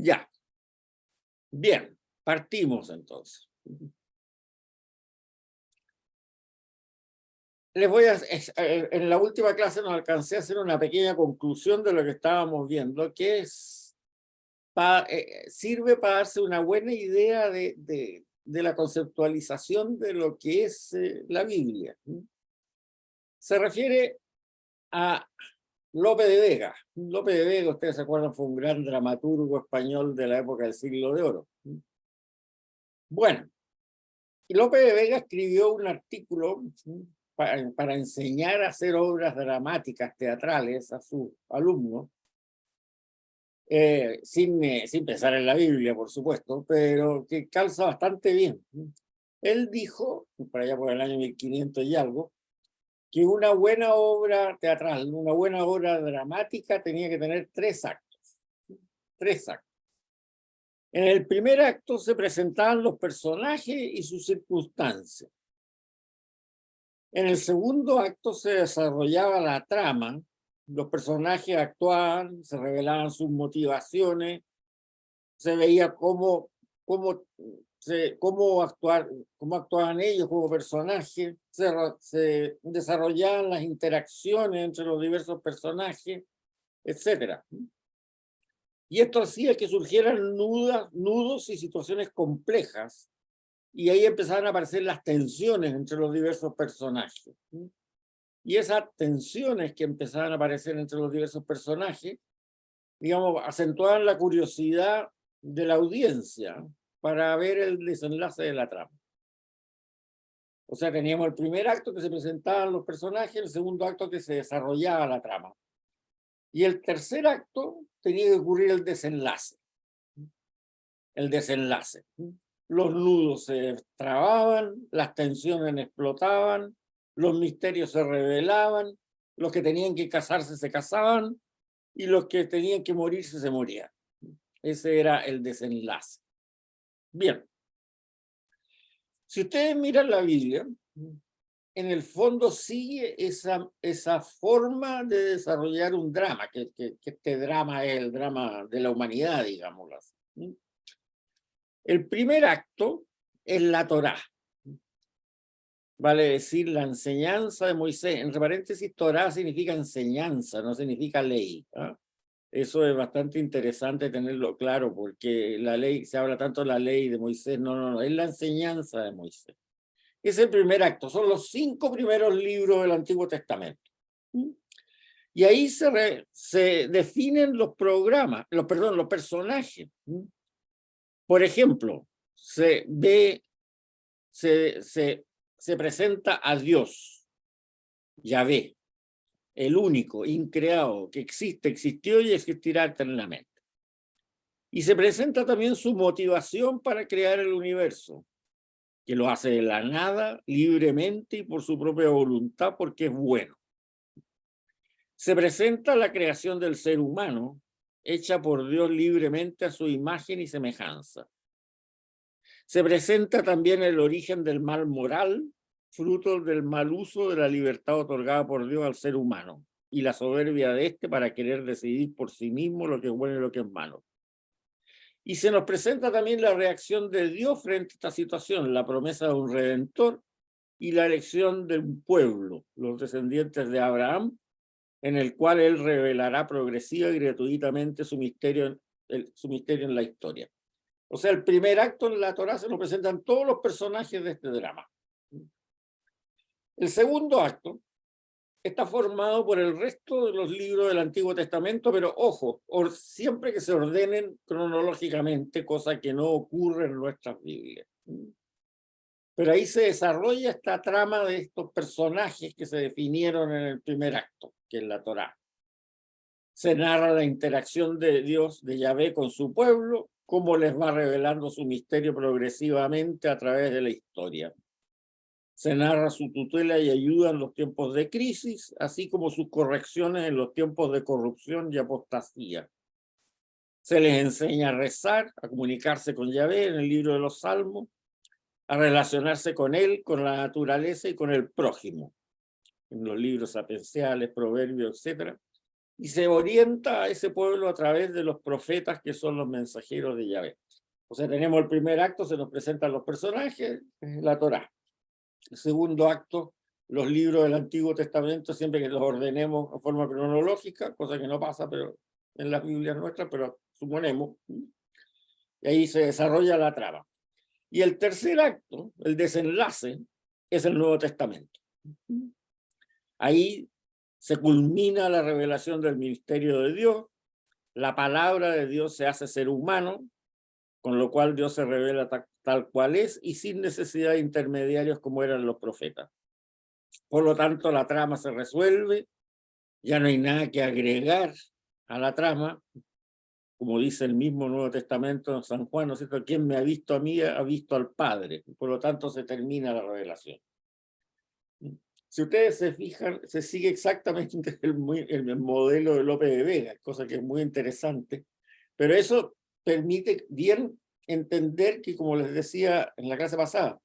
Ya, bien, partimos entonces. Les voy en la última clase nos alcancé a hacer una pequeña conclusión de lo que estábamos viendo, que es, sirve para darse una buena idea de la conceptualización de lo que es la Biblia. Se refiere a Lope de Vega. Lope de Vega, ustedes se acuerdan, fue un gran dramaturgo español de la época del Siglo de Oro. Bueno, y Lope de Vega escribió un artículo para enseñar a hacer obras dramáticas, teatrales a sus alumnos, sin pensar en la Biblia, por supuesto, pero que calza bastante bien. Él dijo, por allá por el año 1500 y algo, que una buena obra teatral, una buena obra dramática tenía que tener 3 actos. 3 actos. En el primer acto se presentaban los personajes y sus circunstancias. En el segundo acto se desarrollaba la trama, los personajes actuaban, se revelaban sus motivaciones, se veía cómo actuaban ellos como personajes, se desarrollaban las interacciones entre los diversos personajes, etc. Y esto hacía que surgieran nudos y situaciones complejas, y ahí empezaron a aparecer las tensiones entre los diversos personajes. Y esas tensiones que empezaban a aparecer entre los diversos personajes, digamos, acentuaban la curiosidad de la audiencia para ver el desenlace de la trama. O sea, teníamos el primer acto que se presentaban los personajes, el segundo acto que se desarrollaba la trama. Y el tercer acto tenía que ocurrir el desenlace. El desenlace. Los nudos se trababan, las tensiones explotaban, los misterios se revelaban, los que tenían que casarse se casaban y los que tenían que morirse se morían. Ese era el desenlace. Bien. Si ustedes miran la Biblia, en el fondo sigue esa forma de desarrollar un drama, que este drama es el drama de la humanidad, digámoslo así. El primer acto es la Torá, vale decir la enseñanza de Moisés. Entre paréntesis, Torá significa enseñanza, no significa ley. Eso es bastante interesante tenerlo claro, porque la ley, se habla tanto de la ley de Moisés, no, es la enseñanza de Moisés. Es el primer acto, son los 5 primeros libros del Antiguo Testamento. Y ahí se definen los los personajes. Por ejemplo, se presenta a Dios, Yahvé, el único, increado, que existe, existió y existirá eternamente. Y se presenta también su motivación para crear el universo, que lo hace de la nada, libremente y por su propia voluntad, porque es bueno. Se presenta la creación del ser humano, hecha por Dios libremente a su imagen y semejanza. Se presenta también el origen del mal moral, fruto del mal uso de la libertad otorgada por Dios al ser humano, y la soberbia de éste para querer decidir por sí mismo lo que es bueno y lo que es malo. Y se nos presenta también la reacción de Dios frente a esta situación, la promesa de un redentor y la elección de un pueblo, los descendientes de Abraham, en el cual él revelará progresiva y gratuitamente su misterio en la historia. O sea, el primer acto en la Torá se nos presentan todos los personajes de este drama. El segundo acto está formado por el resto de los libros del Antiguo Testamento, pero ojo, siempre que se ordenen cronológicamente, cosa que no ocurre en nuestras Biblias. Pero ahí se desarrolla esta trama de estos personajes que se definieron en el primer acto, que es la Torá. Se narra la interacción de Dios, de Yahvé, con su pueblo, cómo les va revelando su misterio progresivamente a través de la historia. Se narra su tutela y ayuda en los tiempos de crisis, así como sus correcciones en los tiempos de corrupción y apostasía. Se les enseña a rezar, a comunicarse con Yahvé en el libro de los Salmos, a relacionarse con él, con la naturaleza y con el prójimo, en los libros sapienciales, proverbios, etc. y se orienta a ese pueblo a través de los profetas que son los mensajeros de Yahvé. O sea, tenemos el primer acto, se nos presentan los personajes, la Torá. El segundo acto, los libros del Antiguo Testamento, siempre que los ordenemos en forma cronológica, cosa que no pasa pero en las Biblias nuestras, pero suponemos, y ahí se desarrolla la trama. Y el tercer acto, el desenlace, es el Nuevo Testamento. Ahí se culmina la revelación del ministerio de Dios, la palabra de Dios se hace ser humano, con lo cual Dios se revela tal cual es y sin necesidad de intermediarios como eran los profetas. Por lo tanto, la trama se resuelve, ya no hay nada que agregar a la trama, como dice el mismo Nuevo Testamento en San Juan, ¿no es cierto? Quien me ha visto a mí ha visto al Padre. Por lo tanto, se termina la revelación. Si ustedes se fijan, se sigue exactamente el modelo de Lope de Vega, cosa que es muy interesante, pero eso permite bien entender que, como les decía en la clase pasada,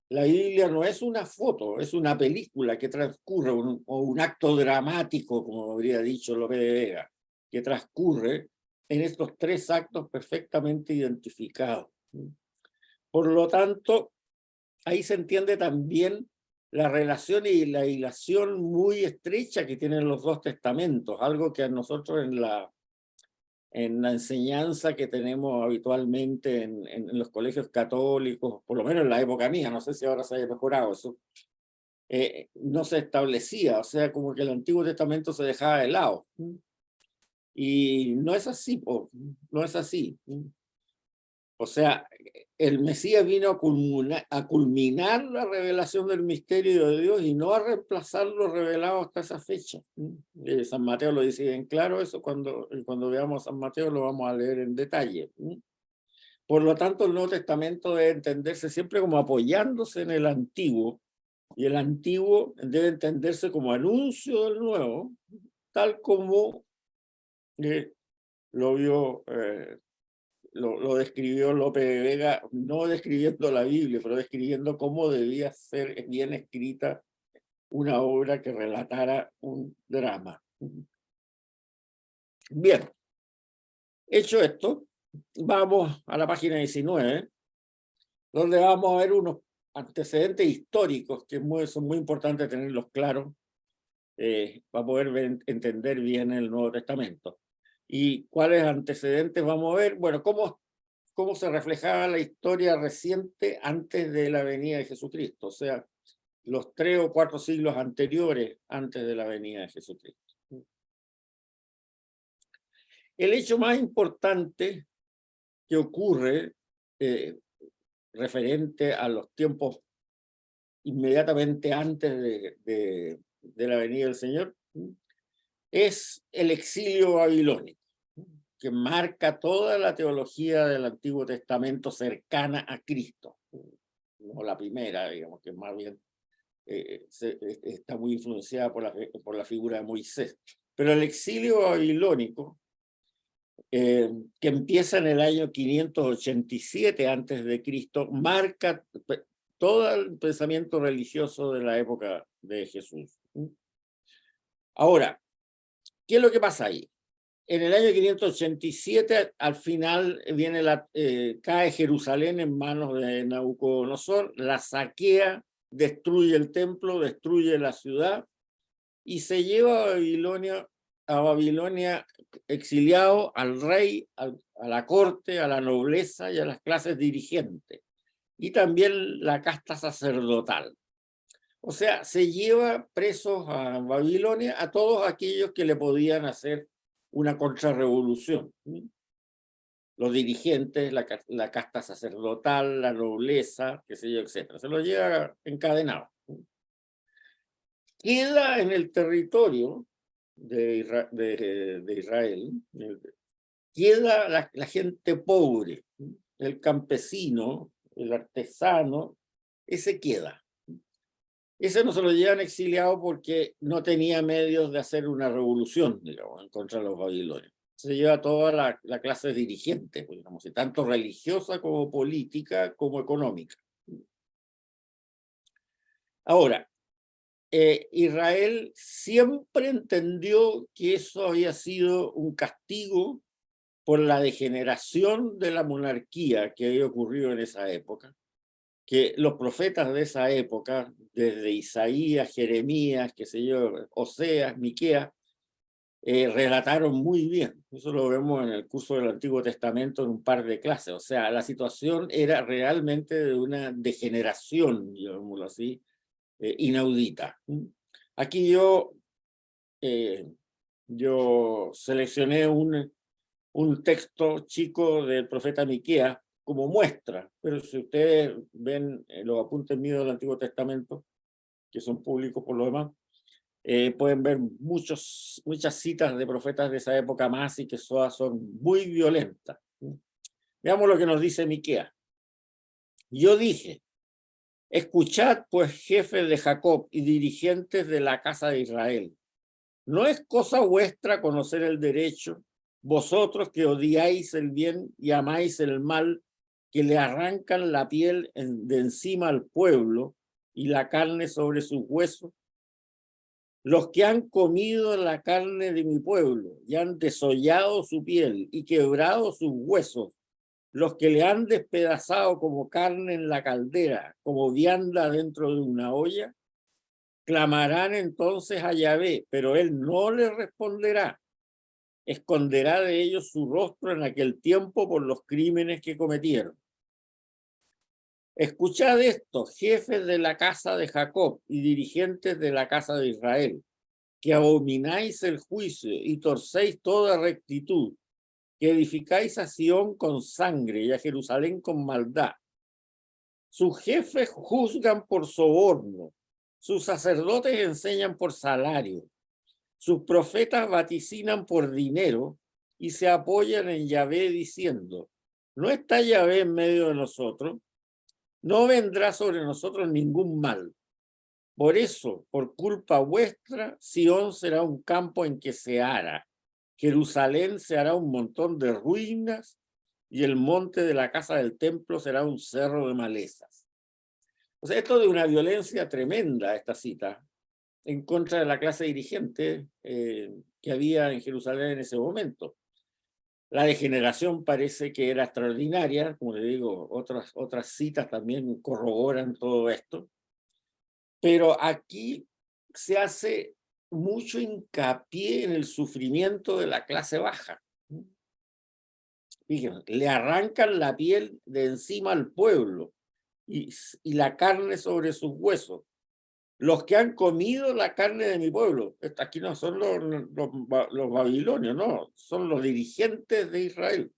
la Biblia no es una foto, es una película que transcurre, o un acto dramático, como habría dicho Lope de Vega, que transcurre en estos tres actos perfectamente identificados. Por lo tanto, ahí se entiende también la relación y la hilación muy estrecha que tienen los dos testamentos, algo que a nosotros en la enseñanza que tenemos habitualmente en los colegios católicos, por lo menos en la época mía, no sé si ahora se haya mejorado eso, no se establecía, o sea, como que el Antiguo Testamento se dejaba de lado. Y no es así, no es así. O sea, el Mesías vino a culminar la revelación del misterio de Dios y no a reemplazar lo revelado hasta esa fecha. San Mateo lo dice bien claro, eso cuando veamos San Mateo lo vamos a leer en detalle. Por lo tanto, el Nuevo Testamento debe entenderse siempre como apoyándose en el Antiguo, y el Antiguo debe entenderse como anuncio del Nuevo, tal como lo vio... lo describió Lope de Vega, no describiendo la Biblia, pero describiendo cómo debía ser bien escrita una obra que relatara un drama. Bien, hecho esto, vamos a la página 19, donde vamos a ver unos antecedentes históricos que son muy importantes tenerlos claros para poder entender bien el Nuevo Testamento. ¿Y cuáles antecedentes vamos a ver? Bueno, cómo se reflejaba la historia reciente antes de la venida de Jesucristo, o sea, los 3 o 4 siglos anteriores antes de la venida de Jesucristo. El hecho más importante que ocurre referente a los tiempos inmediatamente antes de la venida del Señor es el exilio babilónico, que marca toda la teología del Antiguo Testamento cercana a Cristo. No la primera, digamos, que más bien está muy influenciada por la figura de Moisés. Pero el exilio babilónico, que empieza en el año 587 antes de Cristo, marca todo el pensamiento religioso de la época de Jesús. Ahora, ¿qué es lo que pasa ahí? En el año 587, al final, cae Jerusalén en manos de Nabucodonosor, la saquea, destruye el templo, destruye la ciudad y se lleva a Babilonia exiliado al rey, a la corte, a la nobleza y a las clases dirigentes, y también la casta sacerdotal. O sea, se lleva presos a Babilonia a todos aquellos que le podían hacer una contrarrevolución. Los dirigentes, la casta sacerdotal, la nobleza, qué sé yo, etc. Se los lleva encadenado. Queda en el territorio de Israel, queda la gente pobre, el campesino, el artesano, ese queda. Ese no se lo llevan exiliado porque no tenía medios de hacer una revolución, digamos, en contra de los babilonios. Se lleva toda la clase dirigente, digamos, tanto religiosa como política como económica. Ahora, Israel siempre entendió que eso había sido un castigo por la degeneración de la monarquía que había ocurrido en esa época, que los profetas de esa época, desde Isaías, Jeremías, qué sé yo, Oseas, Miqueas, relataron muy bien. Eso lo vemos en el curso del Antiguo Testamento en un par de clases. O sea, la situación era realmente de una degeneración, digámoslo así, inaudita. Aquí yo seleccioné un texto chico del profeta Miqueas como muestra, pero si ustedes ven los apuntes míos del Antiguo Testamento, que son públicos por lo demás, pueden ver muchas citas de profetas de esa época más y que son muy violentas. Veamos lo que nos dice Miqueas. Yo dije, escuchad pues jefes de Jacob y dirigentes de la casa de Israel. ¿No es cosa vuestra conocer el derecho, vosotros que odiáis el bien y amáis el mal, que le arrancan la piel de encima al pueblo y la carne sobre sus huesos? Los que han comido la carne de mi pueblo y han desollado su piel y quebrado sus huesos, los que le han despedazado como carne en la caldera, como vianda dentro de una olla, clamarán entonces a Yahvé, pero él no les responderá. Esconderá de ellos su rostro en aquel tiempo por los crímenes que cometieron. Escuchad esto, jefes de la casa de Jacob y dirigentes de la casa de Israel, que abomináis el juicio y torcéis toda rectitud, que edificáis a Sión con sangre y a Jerusalén con maldad. Sus jefes juzgan por soborno, sus sacerdotes enseñan por salario, sus profetas vaticinan por dinero y se apoyan en Yahvé diciendo, ¿no está Yahvé en medio de nosotros? No vendrá sobre nosotros ningún mal. Por eso, por culpa vuestra, Sión será un campo en que se ara, Jerusalén se hará un montón de ruinas y el monte de la casa del templo será un cerro de malezas. O sea, esto de una violencia tremenda, esta cita, en contra de la clase dirigente que había en Jerusalén en ese momento. La degeneración parece que era extraordinaria, como le digo, otras citas también corroboran todo esto, pero aquí se hace mucho hincapié en el sufrimiento de la clase baja. Fíjense, le arrancan la piel de encima al pueblo y la carne sobre sus huesos. Los que han comido la carne de mi pueblo, aquí no son los babilonios, no, son los dirigentes de Israel,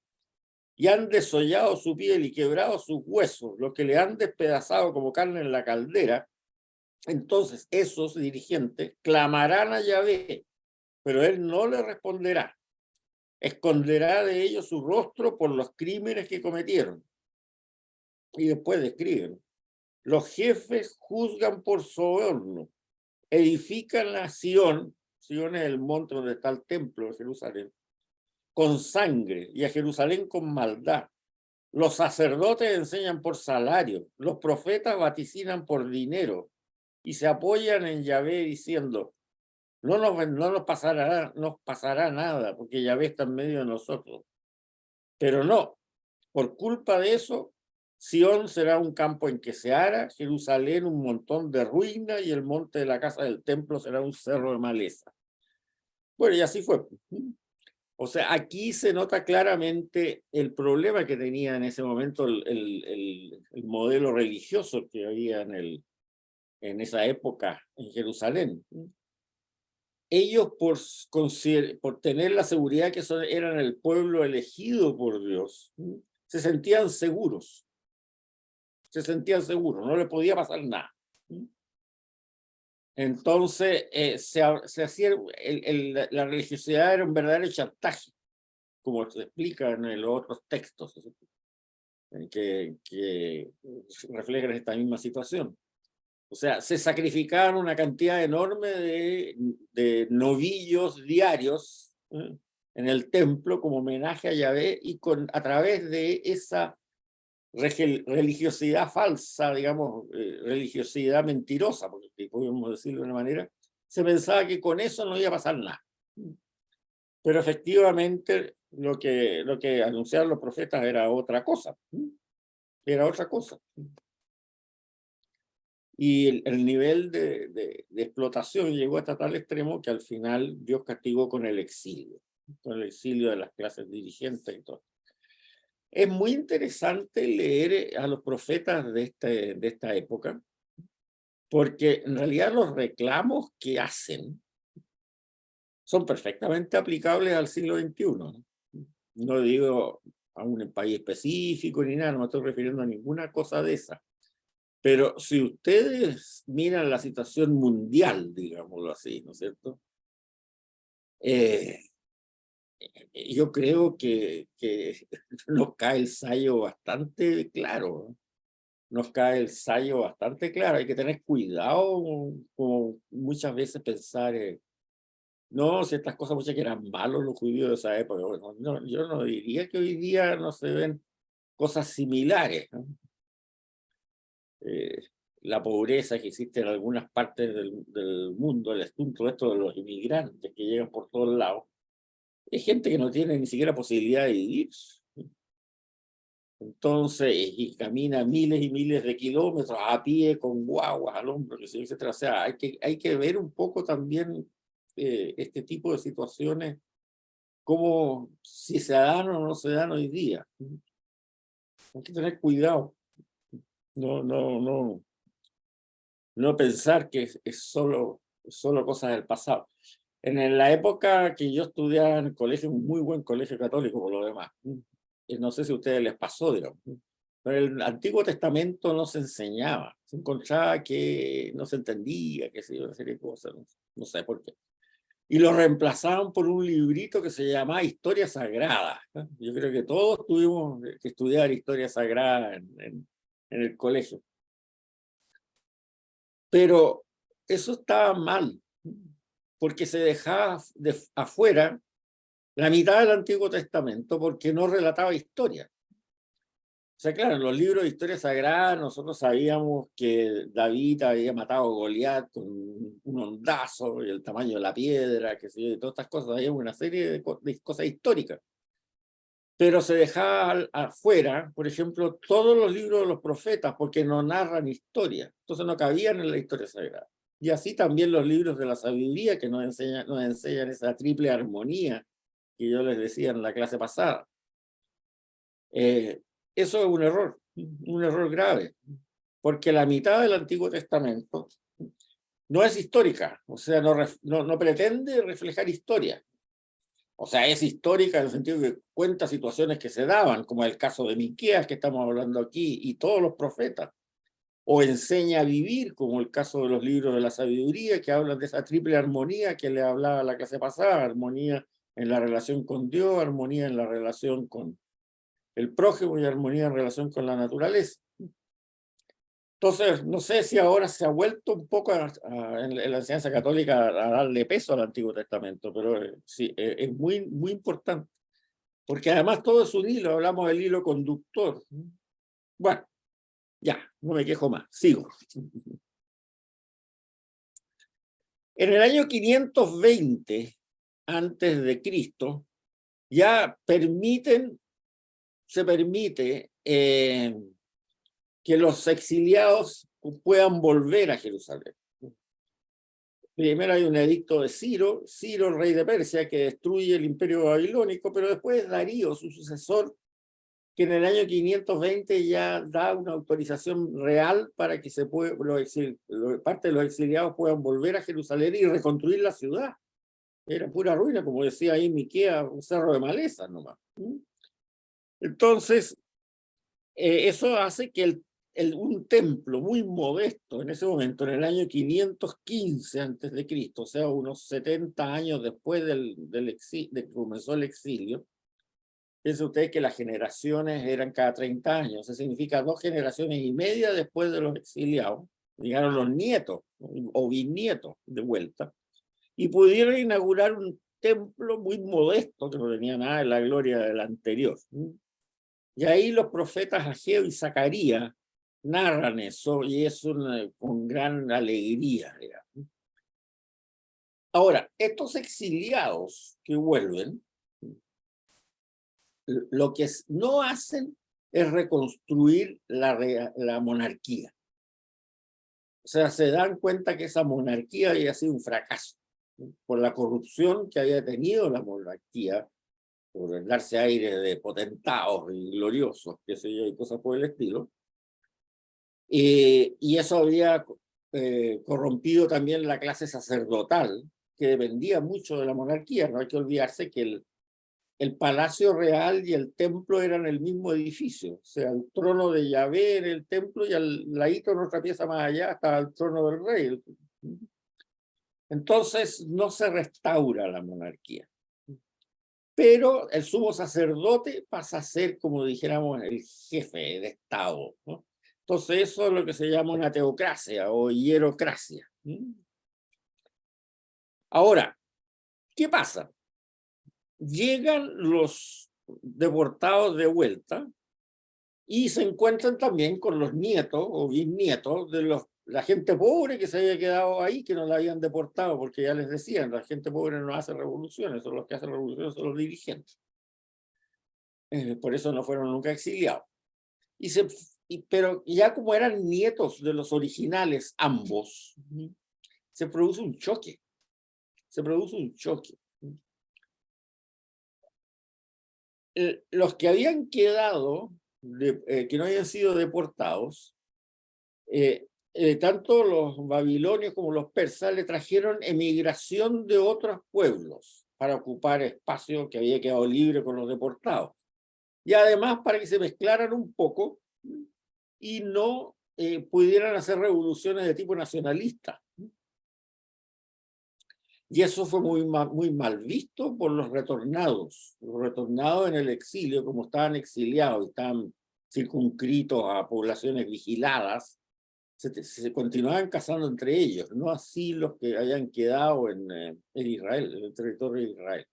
y han desollado su piel y quebrado sus huesos, los que le han despedazado como carne en la caldera. Entonces esos dirigentes clamarán a Yahvé, pero él no le responderá. Esconderá de ellos su rostro por los crímenes que cometieron. Y después describen. Los jefes juzgan por soborno, edifican la Sión, Sión es el monte donde está el templo de Jerusalén, con sangre y a Jerusalén con maldad. Los sacerdotes enseñan por salario, los profetas vaticinan por dinero y se apoyan en Yahvé diciendo, no nos pasará nada porque Yahvé está en medio de nosotros. Pero no, por culpa de eso, Sión será un campo en que se ara, Jerusalén un montón de ruinas y el monte de la casa del templo será un cerro de maleza. Bueno, y así fue. O sea, aquí se nota claramente el problema que tenía en ese momento el modelo religioso que había en esa época en Jerusalén. Ellos por tener la seguridad que eran el pueblo elegido por Dios, se sentían seguros, no le podía pasar nada. Entonces, se hacía la religiosidad era un verdadero chantaje, como se explica en los otros textos que reflejan esta misma situación. O sea, se sacrificaban una cantidad enorme de novillos diarios en el templo como homenaje a Yahvé y a través de esa religiosidad falsa, digamos, religiosidad mentirosa, porque podemos decirlo de una manera, se pensaba que con eso no iba a pasar nada. Pero efectivamente lo que anunciaron los profetas era otra cosa. Era otra cosa. Y el nivel de explotación llegó hasta tal extremo que al final Dios castigó con el exilio de las clases dirigentes y todo. Es muy interesante leer a los profetas de esta época, porque en realidad los reclamos que hacen son perfectamente aplicables al siglo XXI. No digo a un país específico ni nada, no me estoy refiriendo a ninguna cosa de esa. Pero si ustedes miran la situación mundial, digámoslo así, ¿no es cierto? Yo creo que nos cae el sayo bastante claro, ¿no? Nos cae el sayo bastante claro. Hay que tener cuidado, como muchas veces pensar, no, si estas cosas muchas que eran malos los judíos de esa época. Bueno, no, yo no diría que hoy día no se ven cosas similares, ¿no? La pobreza que existe en algunas partes del mundo, el asunto esto de los inmigrantes que llegan por todos lados, es gente que no tiene ni siquiera posibilidad de vivir. Entonces, y camina miles y miles de kilómetros a pie, con guaguas al hombro, etcétera. O sea, hay que ver un poco también este tipo de situaciones, como si se dan o no se dan hoy día. Hay que tener cuidado. No pensar que es solo cosas del pasado. En la época que yo estudiaba en el colegio, un muy buen colegio católico por lo demás, no sé si a ustedes les pasó, digamos, pero el Antiguo Testamento no se enseñaba, se encontraba que no se entendía, que se iba a hacer cosas, no sé por qué. Y lo reemplazaron por un librito que se llamaba Historia Sagrada, ¿no? Yo creo que todos tuvimos que estudiar Historia Sagrada en el colegio. Pero eso estaba mal, porque se dejaba afuera la mitad del Antiguo Testamento porque no relataba historia. O sea, claro, en los libros de historia sagrada nosotros sabíamos que David había matado a Goliat con un hondazo y el tamaño de la piedra, que sé yo, y todas estas cosas, había una serie de cosas históricas. Pero se dejaba afuera, por ejemplo, todos los libros de los profetas porque no narran historia, entonces no cabían en la historia sagrada. Y así también los libros de la sabiduría que nos enseñan esa triple armonía que yo les decía en la clase pasada. Eso es un error grave, porque la mitad del Antiguo Testamento no es histórica, o sea, no pretende reflejar historia. O sea, es histórica en el sentido que cuenta situaciones que se daban, como el caso de Miqueas que estamos hablando aquí, y todos los profetas. O enseña a vivir, como el caso de los libros de la sabiduría, que hablan de esa triple armonía que le hablaba la clase pasada: armonía en la relación con Dios, armonía en la relación con el prójimo y armonía en relación con la naturaleza. Entonces, no sé si ahora se ha vuelto un poco en la enseñanza católica a darle peso al Antiguo Testamento, pero sí, es muy, muy importante, porque además todo es un hilo, hablamos del hilo conductor. Bueno, ya, no me quejo más, sigo. En el año 520 antes de Cristo, ya se permite que los exiliados puedan volver a Jerusalén. Primero hay un edicto de Ciro, rey de Persia, que destruye el imperio babilónico, pero después Darío, su sucesor, que en el año 520 ya da una autorización real para que parte de los exiliados puedan volver a Jerusalén y reconstruir la ciudad. Era pura ruina, como decía ahí Miqueas, un cerro de maleza nomás. Entonces, eso hace que un templo muy modesto en ese momento, en el año 515 antes de Cristo, o sea, unos 70 años después de que comenzó el exilio. Piensen ustedes que las generaciones eran cada 30 años, eso significa 2 generaciones y media después de los exiliados, llegaron los nietos o bisnietos de vuelta, y pudieron inaugurar un templo muy modesto, que no tenía nada de la gloria del anterior. Y ahí los profetas Ageo y Zacarías narran eso, y es con gran alegría, digamos. Ahora, estos exiliados que vuelven, lo que no hacen es reconstruir la monarquía. O sea, se dan cuenta que esa monarquía había sido un fracaso, ¿no? Por la corrupción que había tenido la monarquía, por el darse aire de potentados y gloriosos, qué sé yo, y cosas por el estilo. Y eso había corrompido también la clase sacerdotal, que dependía mucho de la monarquía. No hay que olvidarse que el palacio real y el templo eran el mismo edificio. O sea, el trono de Yahvé en el templo y al ladito, en otra pieza más allá, estaba el trono del rey. Entonces no se restaura la monarquía. Pero el sumo sacerdote pasa a ser, como dijéramos, el jefe de Estado, ¿no? Entonces eso es lo que se llama una teocracia o hierocracia. Ahora, ¿qué pasa? Llegan los deportados de vuelta y se encuentran también con los nietos o bisnietos de la gente pobre que se había quedado ahí, que no la habían deportado, porque ya les decían, la gente pobre no hace revoluciones, son los que hacen revoluciones son los dirigentes. Por eso no fueron nunca exiliados. Pero ya como eran nietos de los originales ambos, se produce un choque. Se produce un choque. Los que habían quedado, que no habían sido deportados, tanto los babilonios como los persas le trajeron emigración de otros pueblos para ocupar espacio que había quedado libre con los deportados. Y además para que se mezclaran un poco y no pudieran hacer revoluciones de tipo nacionalista. Y eso fue muy mal visto por los retornados. Los retornados en el exilio, como estaban exiliados y estaban circunscritos a poblaciones vigiladas, se continuaban casando entre ellos, no así los que hayan quedado en Israel, en el territorio de Israel.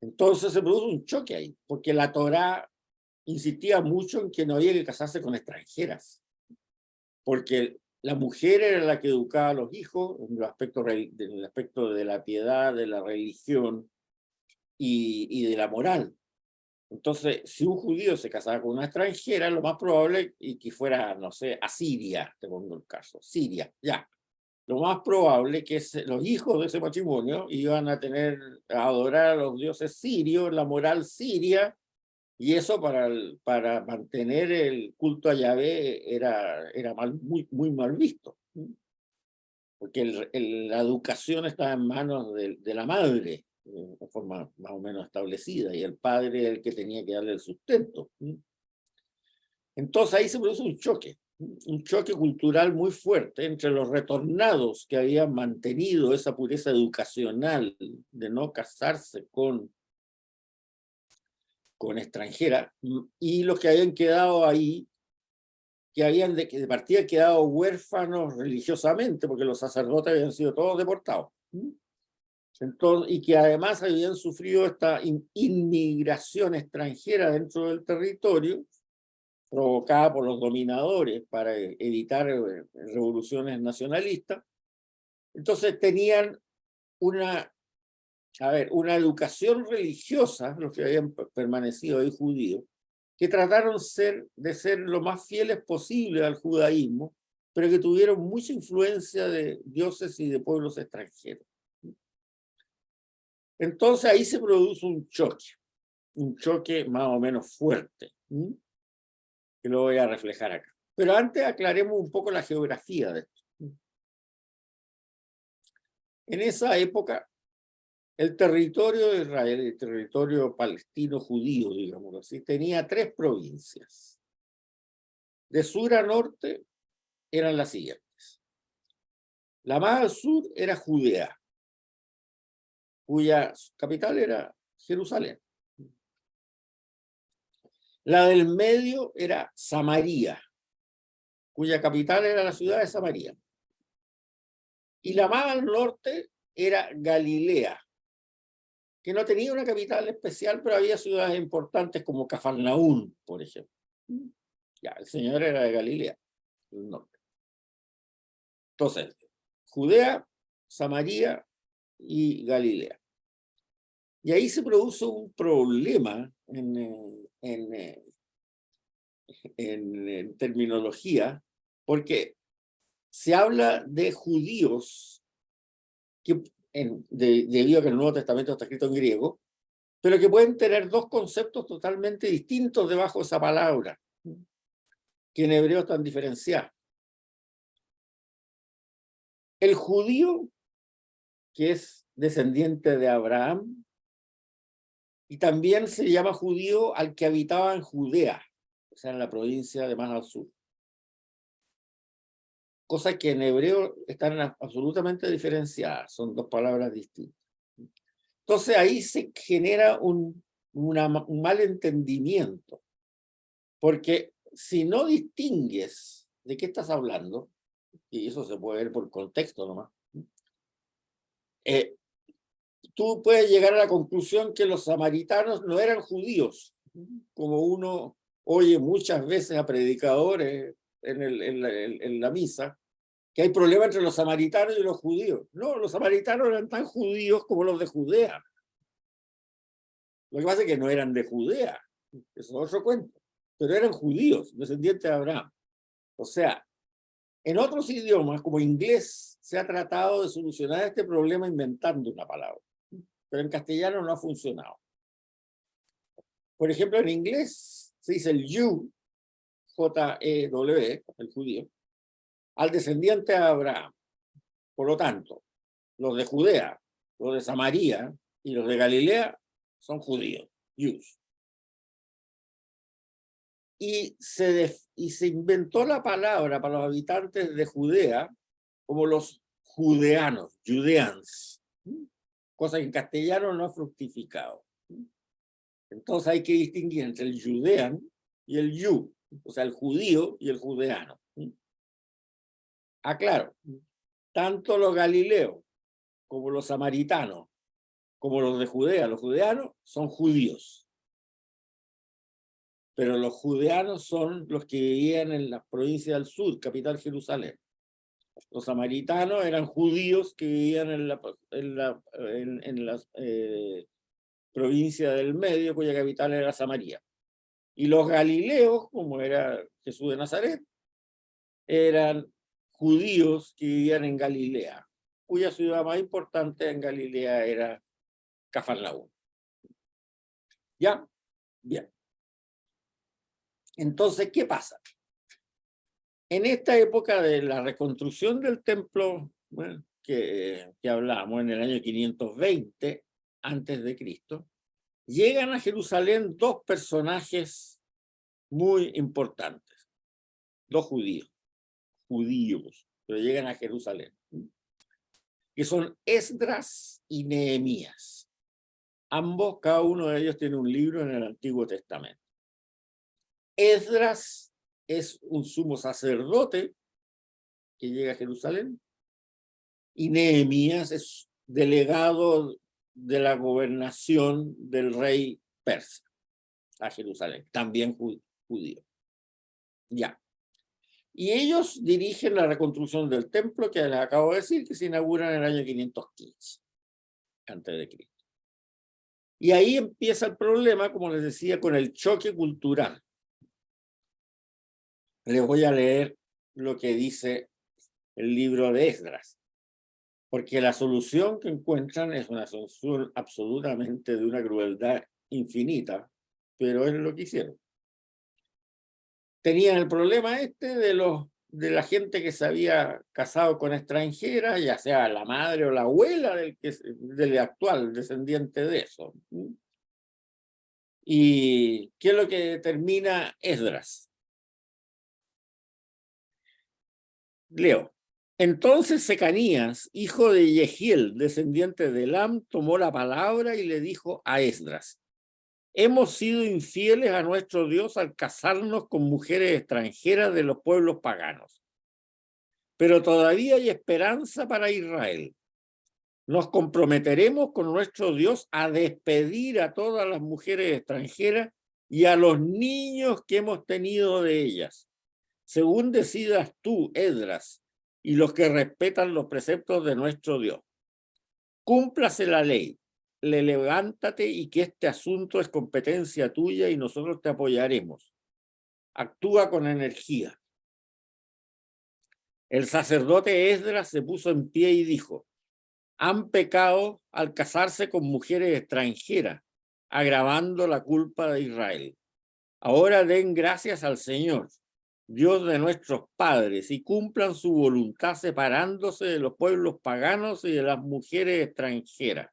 Entonces se produjo un choque ahí, porque la Torá insistía mucho en que no había que casarse con extranjeras, porque la mujer era la que educaba a los hijos en el aspecto de la piedad, de la religión y de la moral. Entonces, si un judío se casaba con una extranjera, lo más probable es que fuera, no sé, a Siria, te pongo el caso, Siria, ya. Lo más probable es que los hijos de ese matrimonio iban a adorar a los dioses sirios, la moral siria, y eso para mantener el culto a Yahvé era muy mal visto, porque la educación estaba en manos de la madre, de forma más o menos establecida, y el padre era el que tenía que darle el sustento. Entonces ahí se produce un choque cultural muy fuerte entre los retornados que habían mantenido esa pureza educacional de no casarse con extranjera, y los que habían quedado ahí, que habían de partida quedado huérfanos religiosamente, porque los sacerdotes habían sido todos deportados. Entonces, y que además habían sufrido esta inmigración extranjera dentro del territorio, provocada por los dominadores para evitar revoluciones nacionalistas. Entonces tenían una educación religiosa, los que habían permanecido ahí judíos, que trataron de ser lo más fieles posible al judaísmo, pero que tuvieron mucha influencia de dioses y de pueblos extranjeros. Entonces ahí se produce un choque más o menos fuerte, que lo voy a reflejar acá. Pero antes aclaremos un poco la geografía de esto. En esa época, el territorio de Israel, el territorio palestino judío, digamos así, tenía 3 provincias. De sur a norte eran las siguientes. La más al sur era Judea, cuya capital era Jerusalén. La del medio era Samaria, cuya capital era la ciudad de Samaria. Y la más al norte era Galilea, que no tenía una capital especial, pero había ciudades importantes como Cafarnaún, por ejemplo. Ya, el Señor era de Galilea, el norte. Entonces, Judea, Samaria y Galilea. Y ahí se produce un problema en terminología, porque se habla de judíos que, debido a que el Nuevo Testamento está escrito en griego, pero que pueden tener dos conceptos totalmente distintos debajo de esa palabra, que en hebreo están diferenciados. El judío, que es descendiente de Abraham, y también se llama judío al que habitaba en Judea, o sea, en la provincia de más al sur. Cosa que en hebreo están absolutamente diferenciadas, son dos palabras distintas. Entonces ahí se genera un mal entendimiento, porque si no distingues de qué estás hablando, y eso se puede ver por contexto nomás, tú puedes llegar a la conclusión que los samaritanos no eran judíos, como uno oye muchas veces a predicadores en la misa, que hay problema entre los samaritanos y los judíos. No, los samaritanos eran tan judíos como los de Judea. Lo que pasa es que no eran de Judea, eso es otro cuento, pero eran judíos, descendientes de Abraham. O sea, en otros idiomas, como inglés, se ha tratado de solucionar este problema inventando una palabra, pero en castellano no ha funcionado. Por ejemplo, en inglés se dice el Jew, J-E-W, el judío, al descendiente de Abraham. Por lo tanto, los de Judea, los de Samaria y los de Galilea son judíos, Jews. Y se inventó la palabra para los habitantes de Judea como los judeanos, Judeans, cosa que en castellano no ha fructificado. Entonces hay que distinguir entre el Judean y el Yu, o sea, el judío y el judeano. Aclaro, tanto los galileos como los samaritanos, como los de Judea, los judeanos son judíos. Pero los judeanos son los que vivían en la provincia del sur, capital Jerusalén. Los samaritanos eran judíos que vivían en la provincia del medio, cuya capital era Samaria. Y los galileos, como era Jesús de Nazaret, eran judíos que vivían en Galilea, cuya ciudad más importante en Galilea era Cafarnaún. ¿Ya? Bien. Entonces, ¿qué pasa? En esta época de la reconstrucción del templo, bueno, que hablamos en el año 520 antes de Cristo, llegan a Jerusalén dos personajes muy importantes, dos judíos, pero llegan a Jerusalén, que son Esdras y Nehemías. Ambos, cada uno de ellos tiene un libro en el Antiguo Testamento. Esdras es un sumo sacerdote que llega a Jerusalén y Nehemías es delegado de la gobernación del rey persa a Jerusalén, también judío. Ya. Y ellos dirigen la reconstrucción del templo que les acabo de decir, que se inaugura en el año 515 antes de Cristo. Y ahí empieza el problema, como les decía, con el choque cultural. Les voy a leer lo que dice el libro de Esdras, porque la solución que encuentran es una solución absolutamente de una crueldad infinita, pero es lo que hicieron. Tenían el problema de la gente que se había casado con extranjeras, ya sea la madre o la abuela del actual descendiente de eso. ¿Y qué es lo que determina Esdras? Leo. Entonces Secanías, hijo de Yehiel, descendiente de Elam, tomó la palabra y le dijo a Esdras: hemos sido infieles a nuestro Dios al casarnos con mujeres extranjeras de los pueblos paganos. Pero todavía hay esperanza para Israel. nos comprometeremos con nuestro Dios a despedir a todas las mujeres extranjeras y a los niños que hemos tenido de ellas, según decidas tú, Esdras, y los que respetan los preceptos de nuestro Dios. Cúmplase la ley, levántate y que este asunto es competencia tuya y nosotros te apoyaremos. Actúa con energía. El sacerdote Esdras se puso en pie y dijo: han pecado al casarse con mujeres extranjeras, agravando la culpa de Israel. Ahora den gracias al Señor, Dios de nuestros padres, y cumplan su voluntad separándose de los pueblos paganos y de las mujeres extranjeras.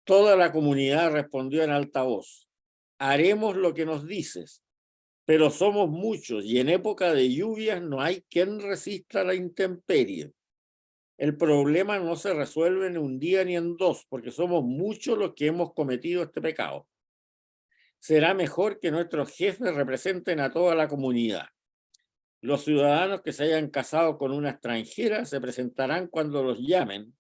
Toda la comunidad respondió en alta voz: haremos lo que nos dices, pero somos muchos y en época de lluvias no hay quien resista la intemperie. El problema no se resuelve en un día ni en dos, porque somos muchos los que hemos cometido este pecado. Será mejor que nuestros jefes representen a toda la comunidad. Los ciudadanos que se hayan casado con una extranjera se presentarán cuando los llamen,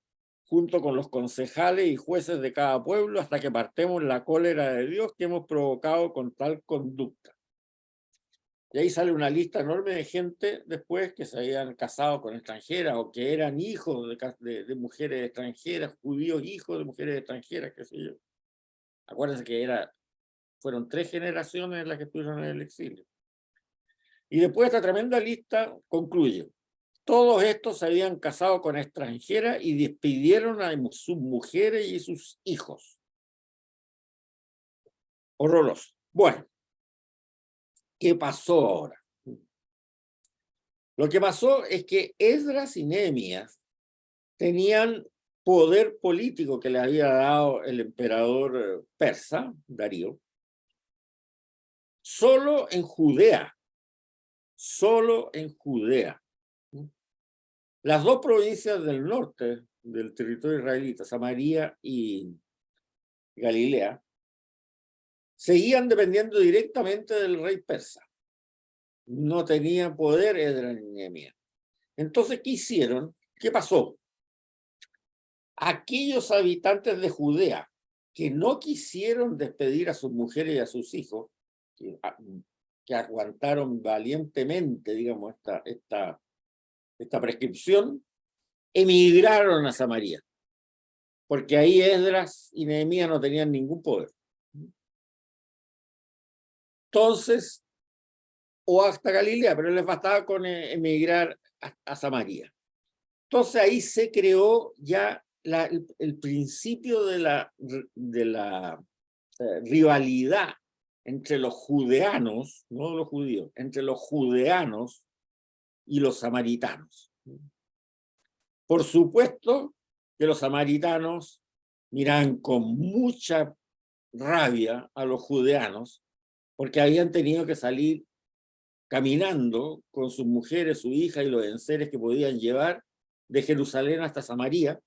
junto con los concejales y jueces de cada pueblo, hasta que partemos la cólera de Dios que hemos provocado con tal conducta. Y ahí sale una lista enorme de gente después que se habían casado con extranjeras o que eran hijos de mujeres extranjeras, judíos hijos de mujeres extranjeras, qué sé yo. Acuérdense que fueron 3 generaciones las que estuvieron en el exilio. Y después esta tremenda lista concluye: todos estos se habían casado con extranjeras y despidieron a sus mujeres y sus hijos. Horroroso. Bueno, ¿qué pasó ahora? Lo que pasó es que Esdras y Nehemías tenían poder político que le había dado el emperador persa, Darío, solo en Judea. Solo en Judea. Las 2 provincias del norte del territorio israelita, Samaria y Galilea, seguían dependiendo directamente del rey persa. No tenía poder Esdras ni Nehemías. Entonces, ¿qué hicieron? ¿Qué pasó? Aquellos habitantes de Judea que no quisieron despedir a sus mujeres y a sus hijos, que aguantaron valientemente, digamos, esta prescripción, emigraron a Samaria, porque ahí Esdras y Nehemías no tenían ningún poder. Entonces, o hasta Galilea, pero les bastaba con emigrar a Samaria. Entonces ahí se creó ya el principio de la rivalidad entre los judeanos, no los judíos, entre los judeanos y los samaritanos. Por supuesto que los samaritanos miran con mucha rabia a los judeanos porque habían tenido que salir caminando con sus mujeres, su hija y los enseres que podían llevar de Jerusalén hasta Samaria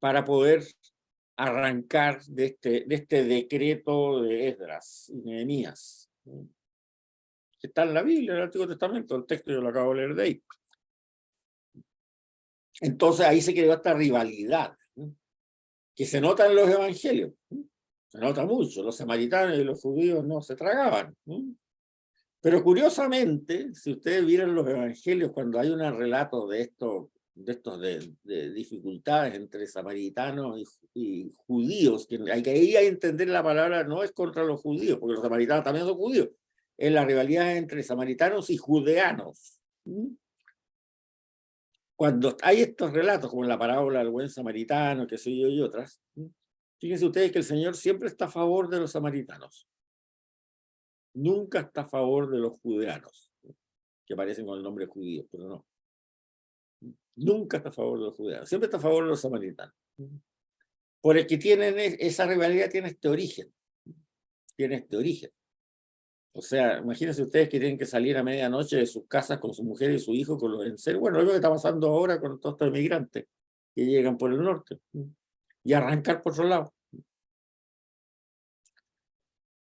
para poder arrancar de este decreto de Esdras y Nehemías. Está en la Biblia, en el Antiguo Testamento, el texto yo lo acabo de leer de ahí. Entonces ahí se creó esta rivalidad que se nota en los evangelios. Se nota mucho, los samaritanos y los judíos no se tragaban. Pero curiosamente, si ustedes vieran los evangelios, cuando hay un relato de dificultades entre samaritanos y judíos, que hay que ir a entender la palabra no es contra los judíos, porque los samaritanos también son judíos, es la rivalidad entre samaritanos y judeanos. Cuando hay estos relatos, como la parábola del buen samaritano, que sé yo, y otras, fíjense ustedes que el Señor siempre está a favor de los samaritanos. Nunca está a favor de los judeanos, que aparecen con el nombre judío, pero no. Nunca está a favor de los judeanos, siempre está a favor de los samaritanos. Porque esa rivalidad tiene este origen. Tiene este origen. O sea, imagínense ustedes que tienen que salir a medianoche de sus casas con su mujer y su hijo, con los enseres. Bueno, es lo que está pasando ahora con todos estos inmigrantes que llegan por el norte y arrancar por otro lado.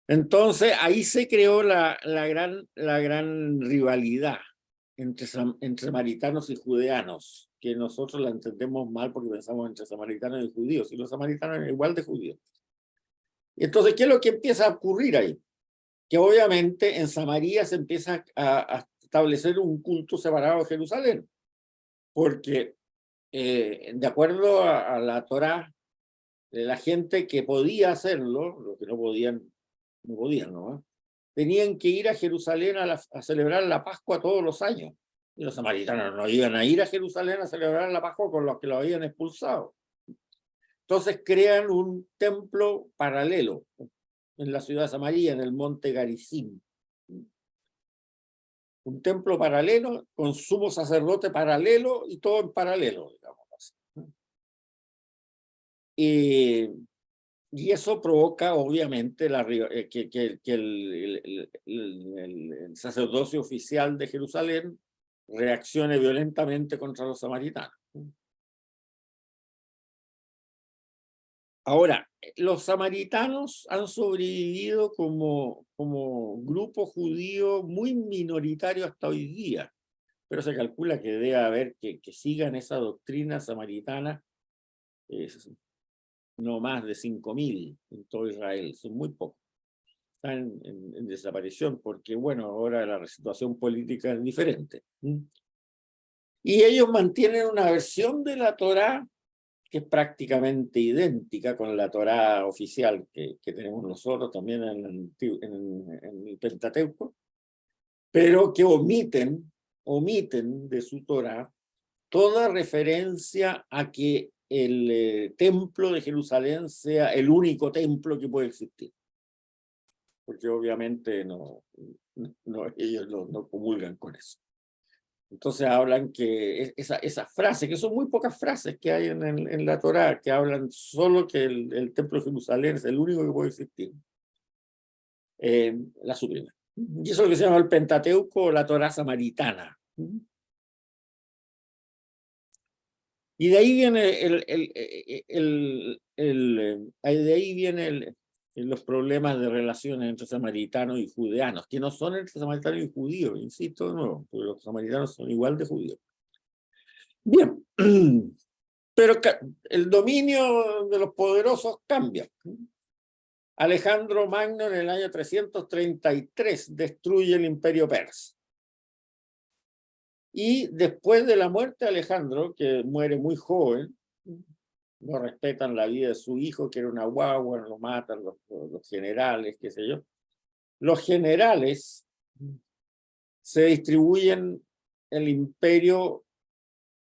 Entonces, ahí se creó la gran rivalidad entre samaritanos y judeanos, que nosotros la entendemos mal porque pensamos entre samaritanos y judíos, y los samaritanos eran igual de judíos. Entonces, ¿qué es lo que empieza a ocurrir ahí? Que obviamente en Samaria se empieza a establecer un culto separado de Jerusalén, porque de acuerdo a la Torá, la gente que podía hacerlo, los que no podían, ¿no? Tenían que ir a Jerusalén a celebrar la Pascua todos los años. Y los samaritanos no iban a ir a Jerusalén a celebrar la Pascua con los que lo habían expulsado. Entonces crean un templo paralelo en la ciudad de Samaria, en el monte Garizim. Un templo paralelo, con sumo sacerdote paralelo y todo en paralelo, digamos así. Y eso provoca, obviamente, que el sacerdocio oficial de Jerusalén reaccione violentamente contra los samaritanos. Ahora, los samaritanos han sobrevivido como grupo judío muy minoritario hasta hoy día, pero se calcula que debe haber que sigan esa doctrina samaritana no más de 5.000 en todo Israel, son muy pocos. Están en desaparición porque, bueno, ahora la situación política es diferente. Y ellos mantienen una versión de la Torá que es prácticamente idéntica con la Torá oficial que tenemos nosotros también en el Pentateuco, pero que omiten de su Torá toda referencia a que el templo de Jerusalén sea el único templo que puede existir. Porque obviamente ellos no comulgan con eso. Entonces hablan que esa frase, que son muy pocas frases que hay en la Torá, que hablan solo que el templo de Jerusalén es el único que puede existir, la suprimen. Y eso es lo que se llama el Pentateuco o la Torá samaritana. Y de ahí viene de ahí vienen los problemas de relaciones entre samaritanos y judeanos, que no son entre samaritanos y judíos, insisto de nuevo, porque los samaritanos son igual de judíos. Bien, pero el dominio de los poderosos cambia. Alejandro Magno en el año 333 destruye el imperio persa. Y después de la muerte de Alejandro, que muere muy joven, no respetan la vida de su hijo, que era una guagua, lo matan los generales, qué sé yo. Los generales se distribuyen el imperio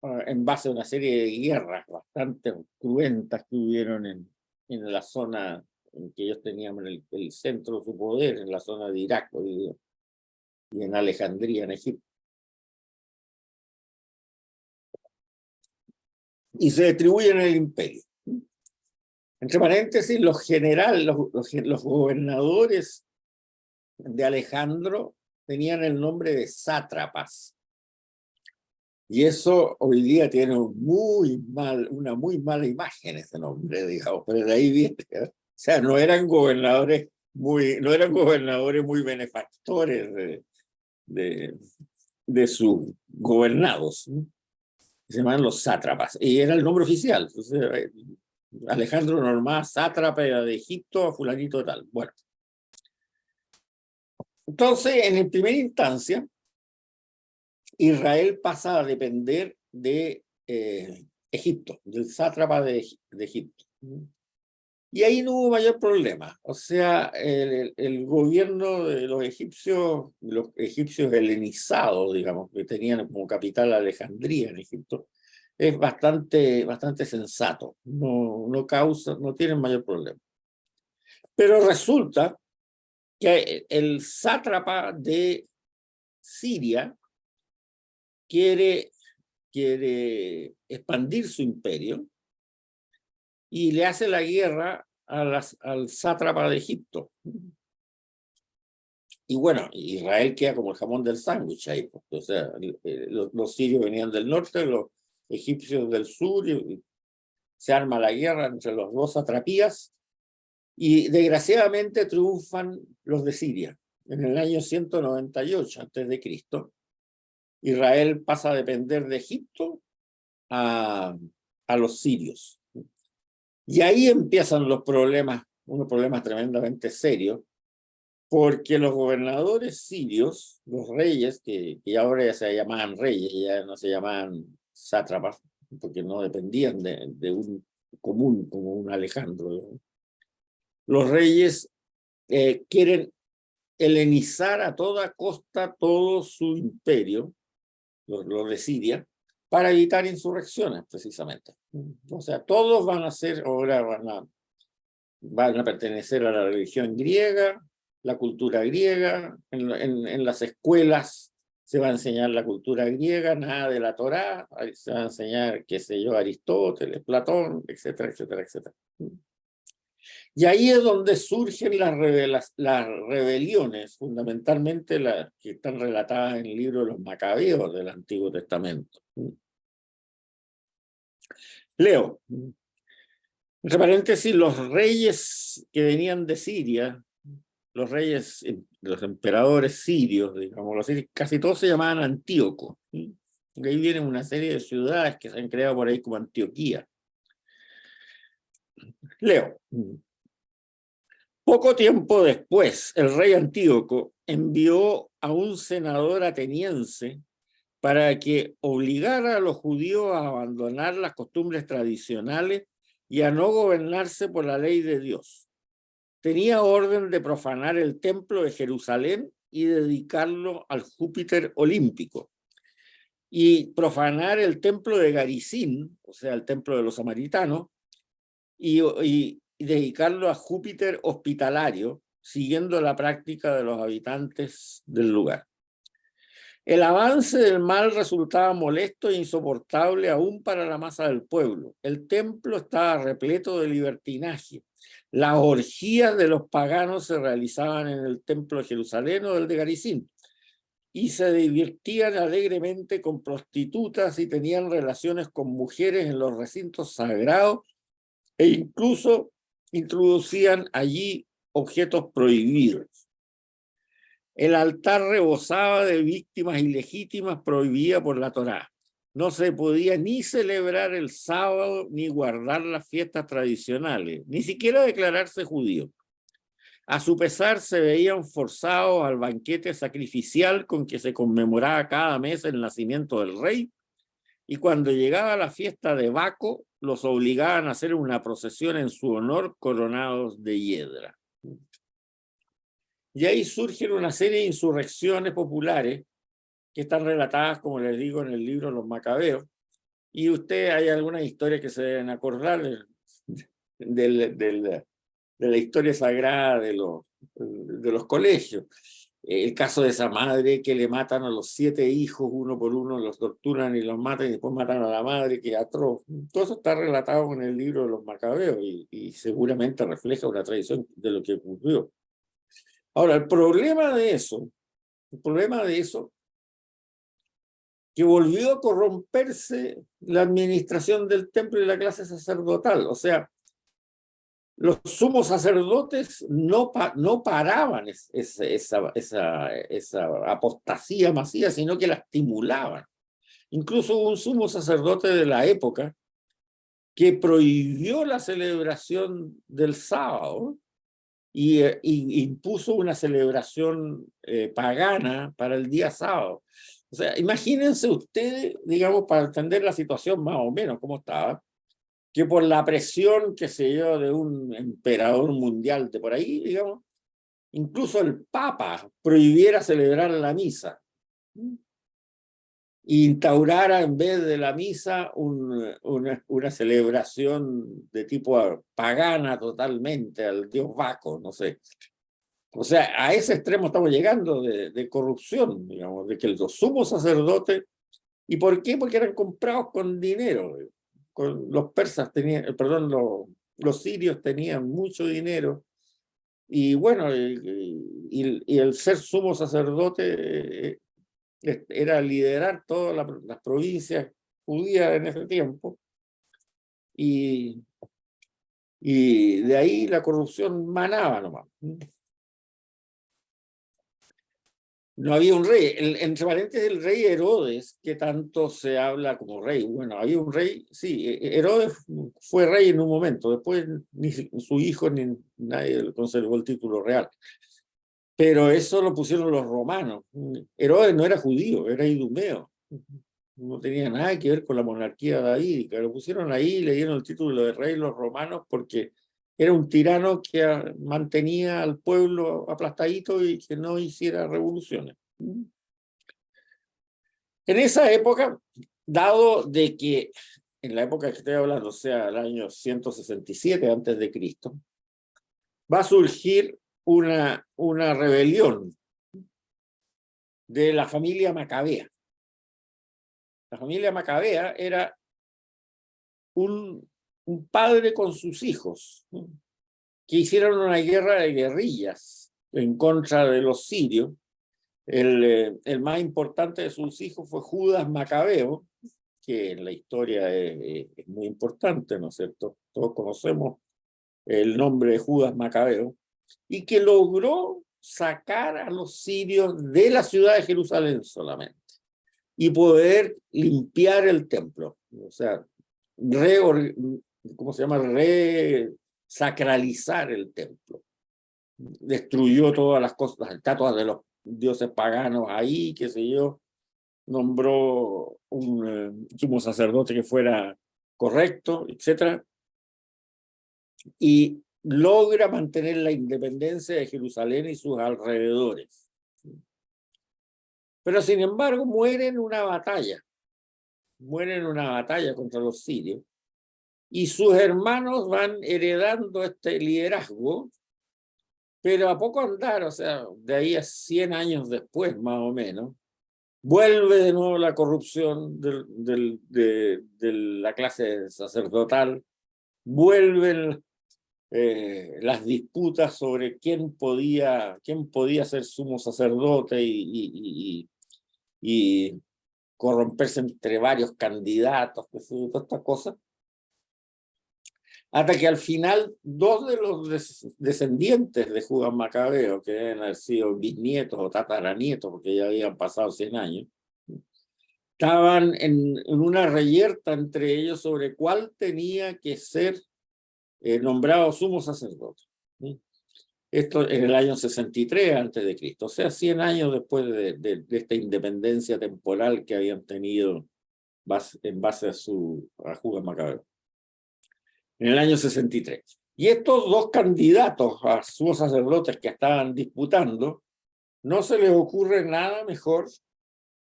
en base a una serie de guerras bastante cruentas que hubieron en la zona en que ellos tenían el centro de su poder, en la zona de Irak y en Alejandría, en Egipto. Y se distribuyen el imperio. Entre paréntesis, los gobernadores de Alejandro tenían el nombre de sátrapas. Y eso hoy día tiene una muy mala imagen ese nombre, digamos, pero de ahí viene. O sea, no eran gobernadores muy benefactores de sus gobernados. Se llamaban los sátrapas, y era el nombre oficial. Entonces, Alejandro Normá, sátrapa de Egipto, fulanito tal. Bueno. Entonces, en primera instancia, Israel pasa a depender de Egipto, del sátrapa de Egipto. Y ahí no hubo mayor problema. O sea, el gobierno de los egipcios helenizados, digamos, que tenían como capital Alejandría en Egipto, es bastante sensato. No tienen mayor problema. Pero resulta que el sátrapa de Siria quiere expandir su imperio y le hace la guerra al sátrapa de Egipto. Y bueno, Israel queda como el jamón del sándwich ahí. O sea, los sirios venían del norte, los egipcios del sur, y se arma la guerra entre los dos satrapías, y desgraciadamente triunfan los de Siria en el año 198 a.C., Israel pasa a depender de Egipto a los sirios. Y ahí empiezan los problemas, unos problemas tremendamente serios, porque los gobernadores sirios, los reyes, que ahora ya se llamaban reyes, ya no se llamaban sátrapas, porque no dependían de un común como un Alejandro, ¿no? Los reyes quieren helenizar a toda costa todo su imperio, los de Siria, para evitar insurrecciones, precisamente. O sea, todos van a ser, ahora van a pertenecer a la religión griega, la cultura griega, en las escuelas se va a enseñar la cultura griega, nada de la Torá, se va a enseñar, qué sé yo, Aristóteles, Platón, etcétera, etcétera, etcétera. Y ahí es donde surgen las rebeliones, fundamentalmente las que están relatadas en el libro de los Macabeos del Antiguo Testamento. Leo. Entre paréntesis, los reyes que venían de Siria, los reyes, los emperadores sirios, digamos, casi todos se llamaban Antíoco. De ahí vienen una serie de ciudades que se han creado por ahí como Antioquía. Leo. Poco tiempo después, el rey Antíoco envió a un senador ateniense para que obligara a los judíos a abandonar las costumbres tradicionales y a no gobernarse por la ley de Dios. Tenía orden de profanar el templo de Jerusalén y dedicarlo al Júpiter olímpico, y profanar el templo de Garizim, o sea, el templo de los samaritanos, y dedicarlo a Júpiter hospitalario, siguiendo la práctica de los habitantes del lugar. El avance del mal resultaba molesto e insoportable aún para la masa del pueblo. El templo estaba repleto de libertinaje. Las orgías de los paganos se realizaban en el templo de Jerusalén o del de Garizim, y se divertían alegremente con prostitutas y tenían relaciones con mujeres en los recintos sagrados, e incluso introducían allí objetos prohibidos. El altar rebosaba de víctimas ilegítimas prohibidas por la Torá. No se podía ni celebrar el sábado ni guardar las fiestas tradicionales, ni siquiera declararse judío. A su pesar, se veían forzados al banquete sacrificial con que se conmemoraba cada mes el nacimiento del rey, y cuando llegaba la fiesta de Baco, los obligaban a hacer una procesión en su honor coronados de hiedra. Y ahí surgen una serie de insurrecciones populares que están relatadas, como les digo, en el libro Los Macabeos. Y usted, hay algunas historias que se deben acordar de la historia sagrada de los colegios. El caso de esa madre que le matan a los 7 hijos uno por uno, los torturan y los matan, y después matan a la madre, que es atroz. Todo eso está relatado en el libro de los Macabeos y seguramente refleja una tradición de lo que ocurrió. Ahora, el problema de eso, que volvió a corromperse la administración del templo y la clase sacerdotal. O sea, los sumos sacerdotes no paraban esa apostasía masiva, sino que la estimulaban. Incluso hubo un sumo sacerdote de la época que prohibió la celebración del sábado y impuso una celebración pagana para el día sábado. O sea, imagínense ustedes, digamos, para entender la situación más o menos cómo estaba, que por la presión, qué sé yo, de un emperador mundial de por ahí, digamos, incluso el Papa prohibiera celebrar la misa, e instaurara en vez de la misa una celebración de tipo pagana totalmente al dios Baco, no sé. O sea, a ese extremo estamos llegando de corrupción, digamos, de que los sumos sacerdotes, ¿y por qué? Porque eran comprados con dinero. Los persas tenían, perdón, los sirios tenían mucho dinero, y bueno, y el ser sumo sacerdote era liderar todas las provincias judías en ese tiempo, y de ahí la corrupción manaba nomás. No había un rey. Entre paréntesis, el rey Herodes, que tanto se habla como rey. Bueno, había un rey, sí, Herodes fue rey en un momento, después ni su hijo ni nadie conservó el título real. Pero eso lo pusieron los romanos. Herodes no era judío, era idumeo. No tenía nada que ver con la monarquía davídica. Lo pusieron ahí, le dieron el título de rey los romanos porque era un tirano que mantenía al pueblo aplastadito y que no hiciera revoluciones. En esa época, dado de que en la época que estoy hablando, o sea, el año 167 antes de Cristo, va a surgir una rebelión de la familia Macabea. La familia Macabea era un padre con sus hijos, ¿no?, que hicieron una guerra de guerrillas en contra de los sirios. El más importante de sus hijos fue Judas Macabeo, que en la historia es muy importante, ¿no es cierto? Todos conocemos el nombre de Judas Macabeo, y que logró sacar a los sirios de la ciudad de Jerusalén solamente y poder limpiar el templo, o sea, ¿cómo se llama? Resacralizar el templo. Destruyó todas las cosas, las estatuas de los dioses paganos ahí, qué sé yo, nombró un sumo sacerdote que fuera correcto, etcétera, y logra mantener la independencia de Jerusalén y sus alrededores. Pero sin embargo muere en una batalla contra los sirios, y sus hermanos van heredando este liderazgo, pero a poco andar, o sea, de ahí a 100 años después, más o menos, vuelve de nuevo la corrupción de la clase sacerdotal, vuelven las disputas sobre quién podía ser sumo sacerdote y corromperse entre varios candidatos, todas estas cosas, hasta que al final dos de los descendientes de Judas Macabeo, que deben haber sido bisnietos o tataranietos, porque ya habían pasado 100 años, estaban en una reyerta entre ellos sobre cuál tenía que ser nombrado sumo sacerdote. Esto en el año 63 antes de Cristo, o sea, 100 años después de esta independencia temporal que habían tenido en base a Judas Macabeo, en el año 63. Y estos dos candidatos a sumos sacerdotes que estaban disputando, no se les ocurre nada mejor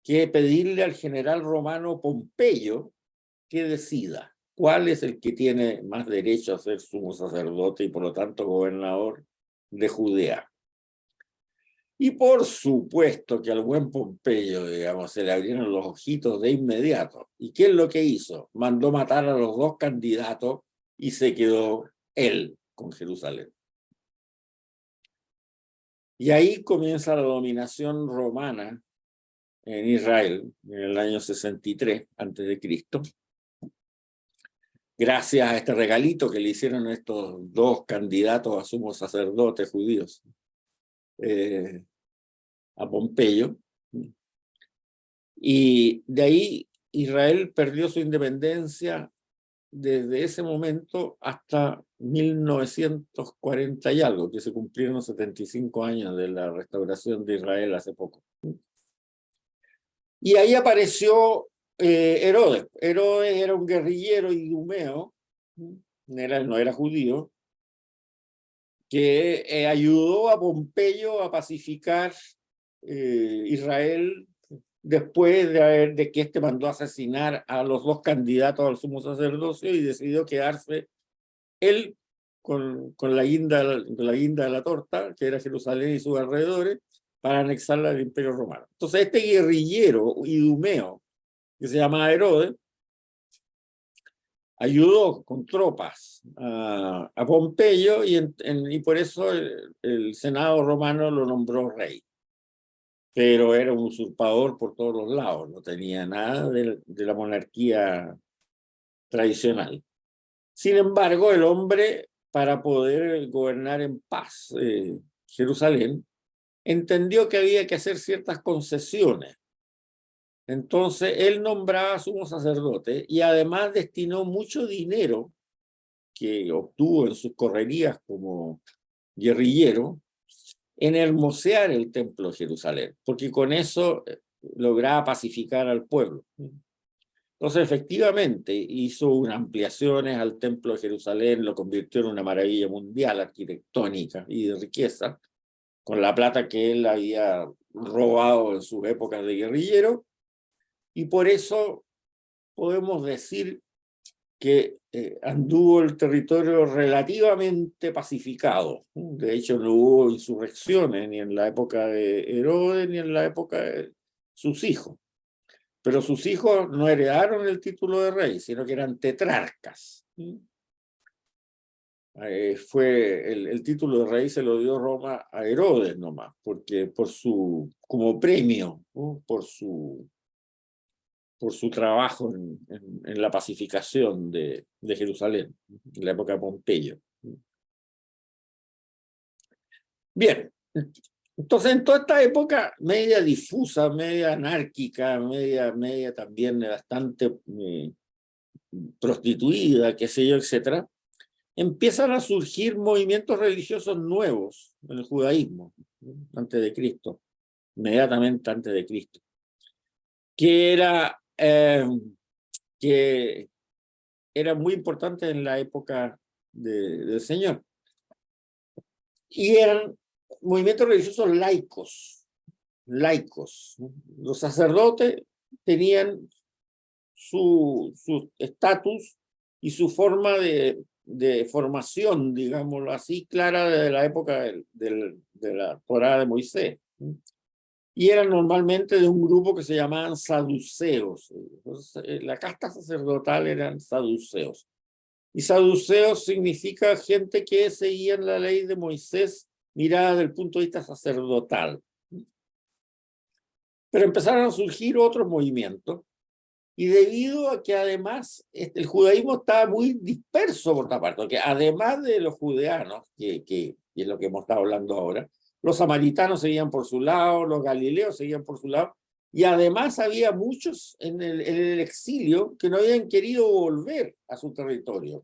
que pedirle al general romano Pompeyo que decida cuál es el que tiene más derecho a ser sumo sacerdote y por lo tanto gobernador de Judea. Y por supuesto que al buen Pompeyo, digamos, se le abrieron los ojitos de inmediato. ¿Y qué es lo que hizo? Mandó matar a los dos candidatos y se quedó él con Jerusalén. Y ahí comienza la dominación romana en Israel, en el año 63 antes de Cristo, gracias a este regalito que le hicieron estos dos candidatos a sumos sacerdotes judíos a Pompeyo. Y de ahí Israel perdió su independencia desde ese momento hasta 1940 y algo, que se cumplieron los 75 años de la restauración de Israel hace poco. Y ahí apareció Herodes. Herodes era un guerrillero idumeo, no era judío, que ayudó a Pompeyo a pacificar Israel después de que este mandó a asesinar a los dos candidatos al sumo sacerdocio y decidió quedarse él con la guinda de la torta, que era Jerusalén y sus alrededores, para anexarla al Imperio Romano. Entonces este guerrillero idumeo, que se llamaba Herodes, ayudó con tropas a Pompeyo y por eso el Senado romano lo nombró rey. Pero era un usurpador por todos los lados, no tenía nada de la monarquía tradicional. Sin embargo, el hombre, para poder gobernar en paz Jerusalén, entendió que había que hacer ciertas concesiones. Entonces, él nombraba a sumo sacerdote y además destinó mucho dinero que obtuvo en sus correrías como guerrillero en hermosear el templo de Jerusalén, porque con eso lograba pacificar al pueblo. Entonces, efectivamente, hizo unas ampliaciones al templo de Jerusalén, lo convirtió en una maravilla mundial arquitectónica y de riqueza, con la plata que él había robado en sus épocas de guerrillero, y por eso podemos decir que anduvo el territorio relativamente pacificado. De hecho, no hubo insurrecciones ni en la época de Herodes ni en la época de sus hijos. Pero sus hijos no heredaron el título de rey, sino que eran tetrarcas. El título de rey se lo dio Roma a Herodes nomás, porque como premio, ¿no? por su trabajo en la pacificación de Jerusalén, en la época de Pompeyo. Bien, entonces en toda esta época media difusa, media anárquica, media también bastante prostituida, qué sé yo, etcétera, empiezan a surgir movimientos religiosos nuevos en el judaísmo, antes de Cristo, inmediatamente antes de Cristo, que era muy importante en la época del Señor. Y eran movimientos religiosos laicos. Los sacerdotes tenían su estatus y su forma de formación, digámoslo así, clara de la época de la Torá de Moisés. Y eran normalmente de un grupo que se llamaban saduceos. Entonces, la casta sacerdotal eran saduceos. Y saduceos significa gente que seguía la ley de Moisés mirada desde el punto de vista sacerdotal. Pero empezaron a surgir otros movimientos, y debido a que además el judaísmo estaba muy disperso por otra parte, porque además de los judeanos, que es lo que hemos estado hablando ahora, los samaritanos seguían por su lado, los galileos seguían por su lado, y además había muchos en el exilio que no habían querido volver a su territorio,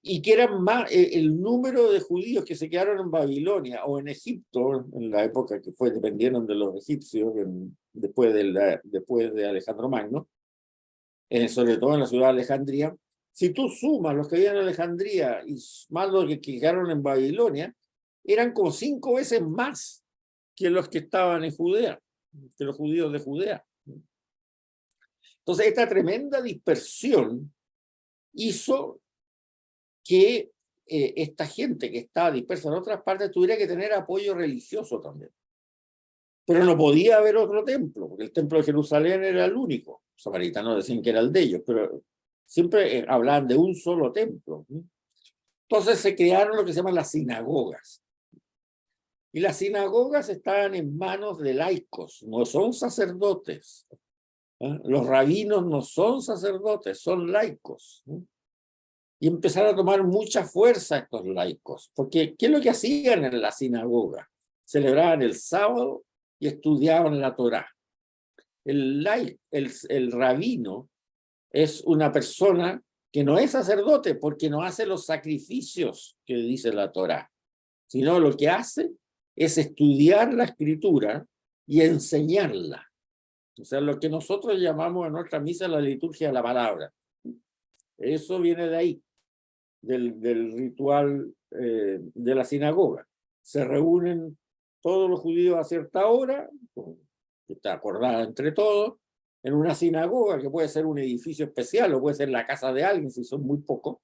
y que eran más el número de judíos que se quedaron en Babilonia o en Egipto, en la época que dependieron de los egipcios, después de Alejandro Magno, sobre todo en la ciudad de Alejandría. Si tú sumas los que vivían en Alejandría y más los que quedaron en Babilonia, eran como 5 veces más que los que estaban en Judea, que los judíos de Judea. Entonces, esta tremenda dispersión hizo que esta gente que estaba dispersa en otras partes tuviera que tener apoyo religioso también. Pero no podía haber otro templo, porque el templo de Jerusalén era el único. Los samaritanos decían que era el de ellos, pero siempre hablaban de un solo templo. Entonces se crearon lo que se llaman las sinagogas. Y las sinagogas estaban en manos de laicos, no son sacerdotes. Los rabinos no son sacerdotes, son laicos. Y empezaron a tomar mucha fuerza estos laicos, porque ¿qué es lo que hacían en la sinagoga? Celebraban el sábado y estudiaban la Torá. El rabino es una persona que no es sacerdote porque no hace los sacrificios que dice la Torá, sino lo que hace es estudiar la escritura y enseñarla. O sea, lo que nosotros llamamos en nuestra misa la liturgia de la palabra. Eso viene de ahí, del ritual de la sinagoga. Se reúnen todos los judíos a cierta hora, que está acordada entre todos, en una sinagoga, que puede ser un edificio especial o puede ser la casa de alguien, si son muy pocos,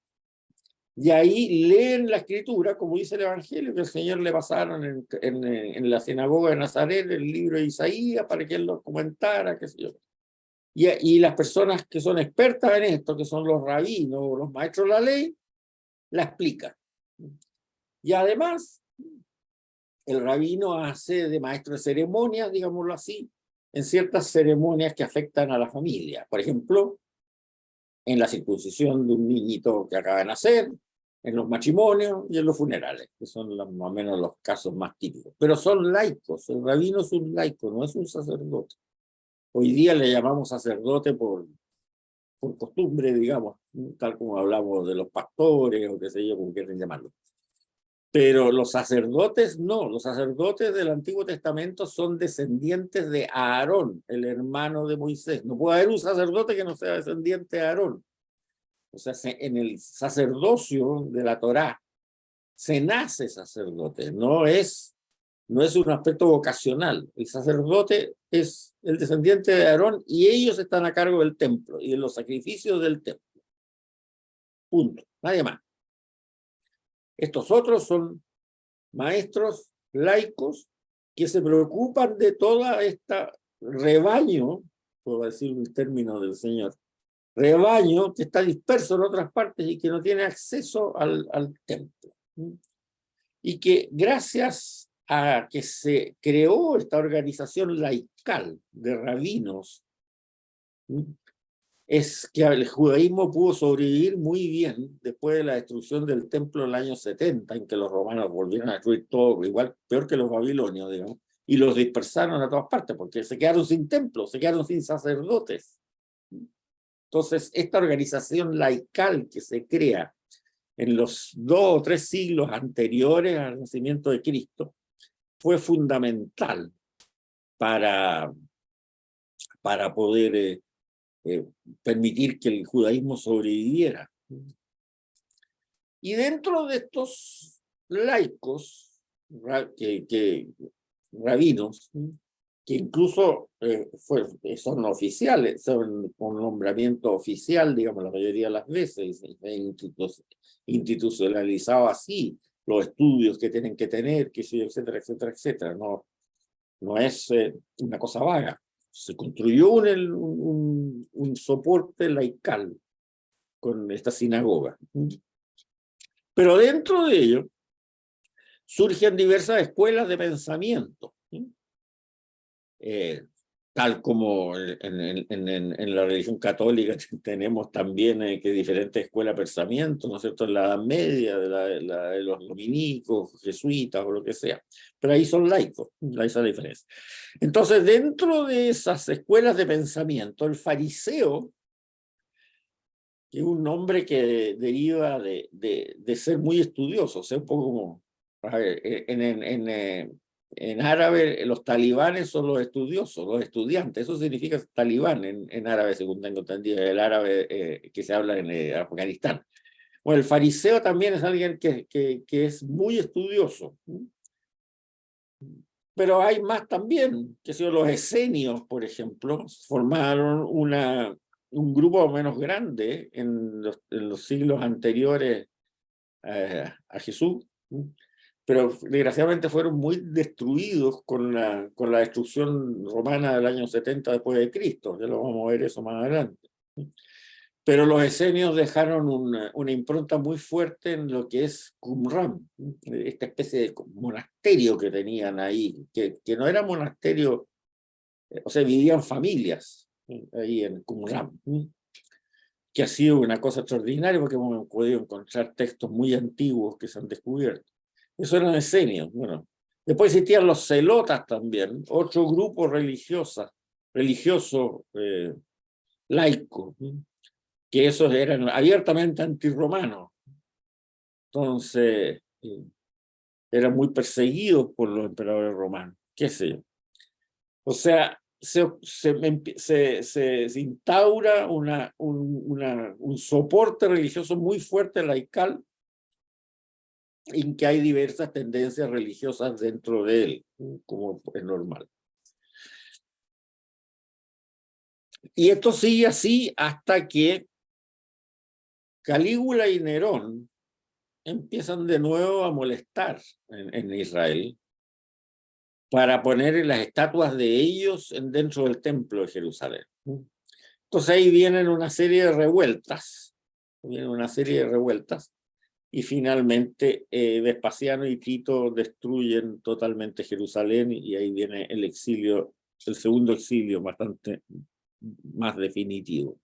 y ahí leen la escritura, como dice el Evangelio, que el Señor le pasaron en la sinagoga de Nazaret el libro de Isaías para que él lo comentara, qué sé yo. Y las personas que son expertas en esto, que son los rabinos o los maestros de la ley, la explican. Y además, el rabino hace de maestro de ceremonias, digámoslo así, en ciertas ceremonias que afectan a la familia. Por ejemplo, en la circuncisión de un niñito que acaba de nacer, en los matrimonios y en los funerales, que son más o menos los casos más típicos. Pero son laicos, el rabino es un laico, no es un sacerdote. Hoy día le llamamos sacerdote por costumbre, digamos, tal como hablamos de los pastores o qué sé yo, como quieren llamarlo. Pero los sacerdotes no, los sacerdotes del Antiguo Testamento son descendientes de Aarón, el hermano de Moisés. No puede haber un sacerdote que no sea descendiente de Aarón. O sea, en el sacerdocio de la Torá se nace sacerdote, no es un aspecto vocacional. El sacerdote es el descendiente de Aarón y ellos están a cargo del templo y de los sacrificios del templo. Punto. Nadie más. Estos otros son maestros laicos que se preocupan de toda esta rebaño, puedo decir un término del Señor, rebaño que está disperso en otras partes y que no tiene acceso al templo. Y que gracias a que se creó esta organización laical de rabinos, es que el judaísmo pudo sobrevivir muy bien después de la destrucción del templo en el año 70, en que los romanos volvieron a destruir todo, igual, peor que los babilonios, digamos, y los dispersaron a todas partes, porque se quedaron sin templos, se quedaron sin sacerdotes. Entonces, esta organización laical que se crea en los 2 o 3 siglos anteriores al nacimiento de Cristo fue fundamental para poder permitir que el judaísmo sobreviviera. Y dentro de estos laicos, rabinos, que incluso son oficiales, son un nombramiento oficial, digamos, la mayoría de las veces, institucionalizado así, los estudios que tienen que tener, que etcétera, etcétera, etcétera. No es una cosa vaga. Se construyó un soporte laical con esta sinagoga. Pero dentro de ello surgen diversas escuelas de pensamiento, tal como en la religión católica tenemos también que diferentes escuelas de pensamiento, ¿no es cierto?, en la Edad Media, de los dominicos, jesuitas o lo que sea. Pero ahí son laicos, esa es la diferencia. Entonces, dentro de esas escuelas de pensamiento, el fariseo, que es un nombre que deriva de ser muy estudioso, o sea, un poco como, a ver, en árabe los talibanes son los estudiosos, los estudiantes, eso significa talibán en árabe, según tengo entendido, el árabe que se habla en Afganistán. Bueno, el fariseo también es alguien que es muy estudioso. Pero hay más también, que son los esenios, por ejemplo, formaron un grupo menos grande en los siglos anteriores a Jesús, pero desgraciadamente fueron muy destruidos con la destrucción romana del año 70 después de Cristo. Ya lo vamos a ver eso más adelante. Pero los esenios dejaron una impronta muy fuerte en lo que es Qumran, esta especie de monasterio que tenían ahí, que no era monasterio, o sea, vivían familias ahí en Qumran, que ha sido una cosa extraordinaria porque hemos podido encontrar textos muy antiguos que se han descubierto. Eso eran esenios. Bueno, después existían los celotas también, otro grupo religioso laico, que esos eran abiertamente antirromanos. Entonces, eran muy perseguidos por los emperadores romanos, qué sé yo. O sea, se instaura un soporte religioso muy fuerte laical, en que hay diversas tendencias religiosas dentro de él, como es normal. Y esto sigue así hasta que Calígula y Nerón empiezan de nuevo a molestar en Israel para poner las estatuas de ellos dentro del templo de Jerusalén. Entonces ahí vienen una serie de revueltas, y finalmente Vespasiano y Tito destruyen totalmente Jerusalén y ahí viene el exilio, el segundo exilio bastante más definitivo.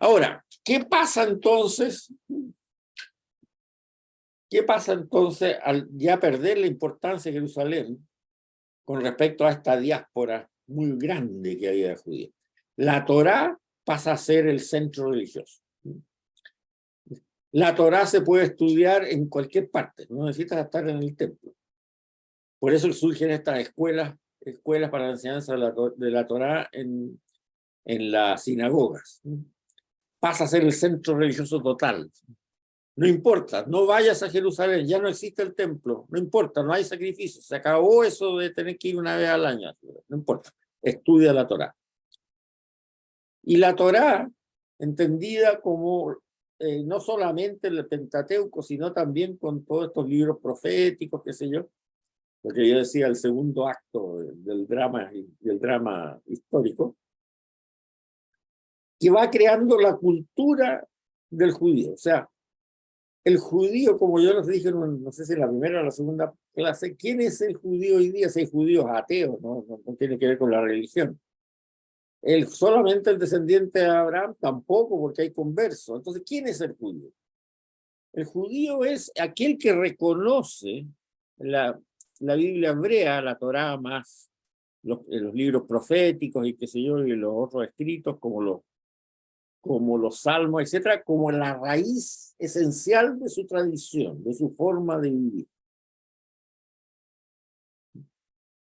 Ahora, ¿qué pasa entonces ¿Qué pasa entonces al ya perder la importancia de Jerusalén con respecto a esta diáspora muy grande que había de judíos? La Torá pasa a ser el centro religioso. La Torá se puede estudiar en cualquier parte, no necesitas estar en el templo. Por eso surgen estas escuelas para la enseñanza de la Torá en las sinagogas. Pasa a ser el centro religioso total. No importa, no vayas a Jerusalén, ya no existe el templo, no importa, no hay sacrificio, se acabó eso de tener que ir una vez al año, no importa, estudia la Torá. Y la Torá, entendida como no solamente el Pentateuco, sino también con todos estos libros proféticos, qué sé yo, porque yo decía el segundo acto del drama histórico, que va creando la cultura del judío. O sea, el judío, como yo les dije, no sé si en la primera o la segunda clase, ¿quién es el judío hoy día? Si hay judíos ateos, no tiene que ver con la religión. Solamente el descendiente de Abraham tampoco, porque hay conversos. Entonces, ¿quién es el judío? El judío es aquel que reconoce la Biblia hebrea, la Torá más los libros proféticos y qué sé yo, y los otros escritos como los salmos, etcétera, como la raíz esencial de su tradición, de su forma de vivir.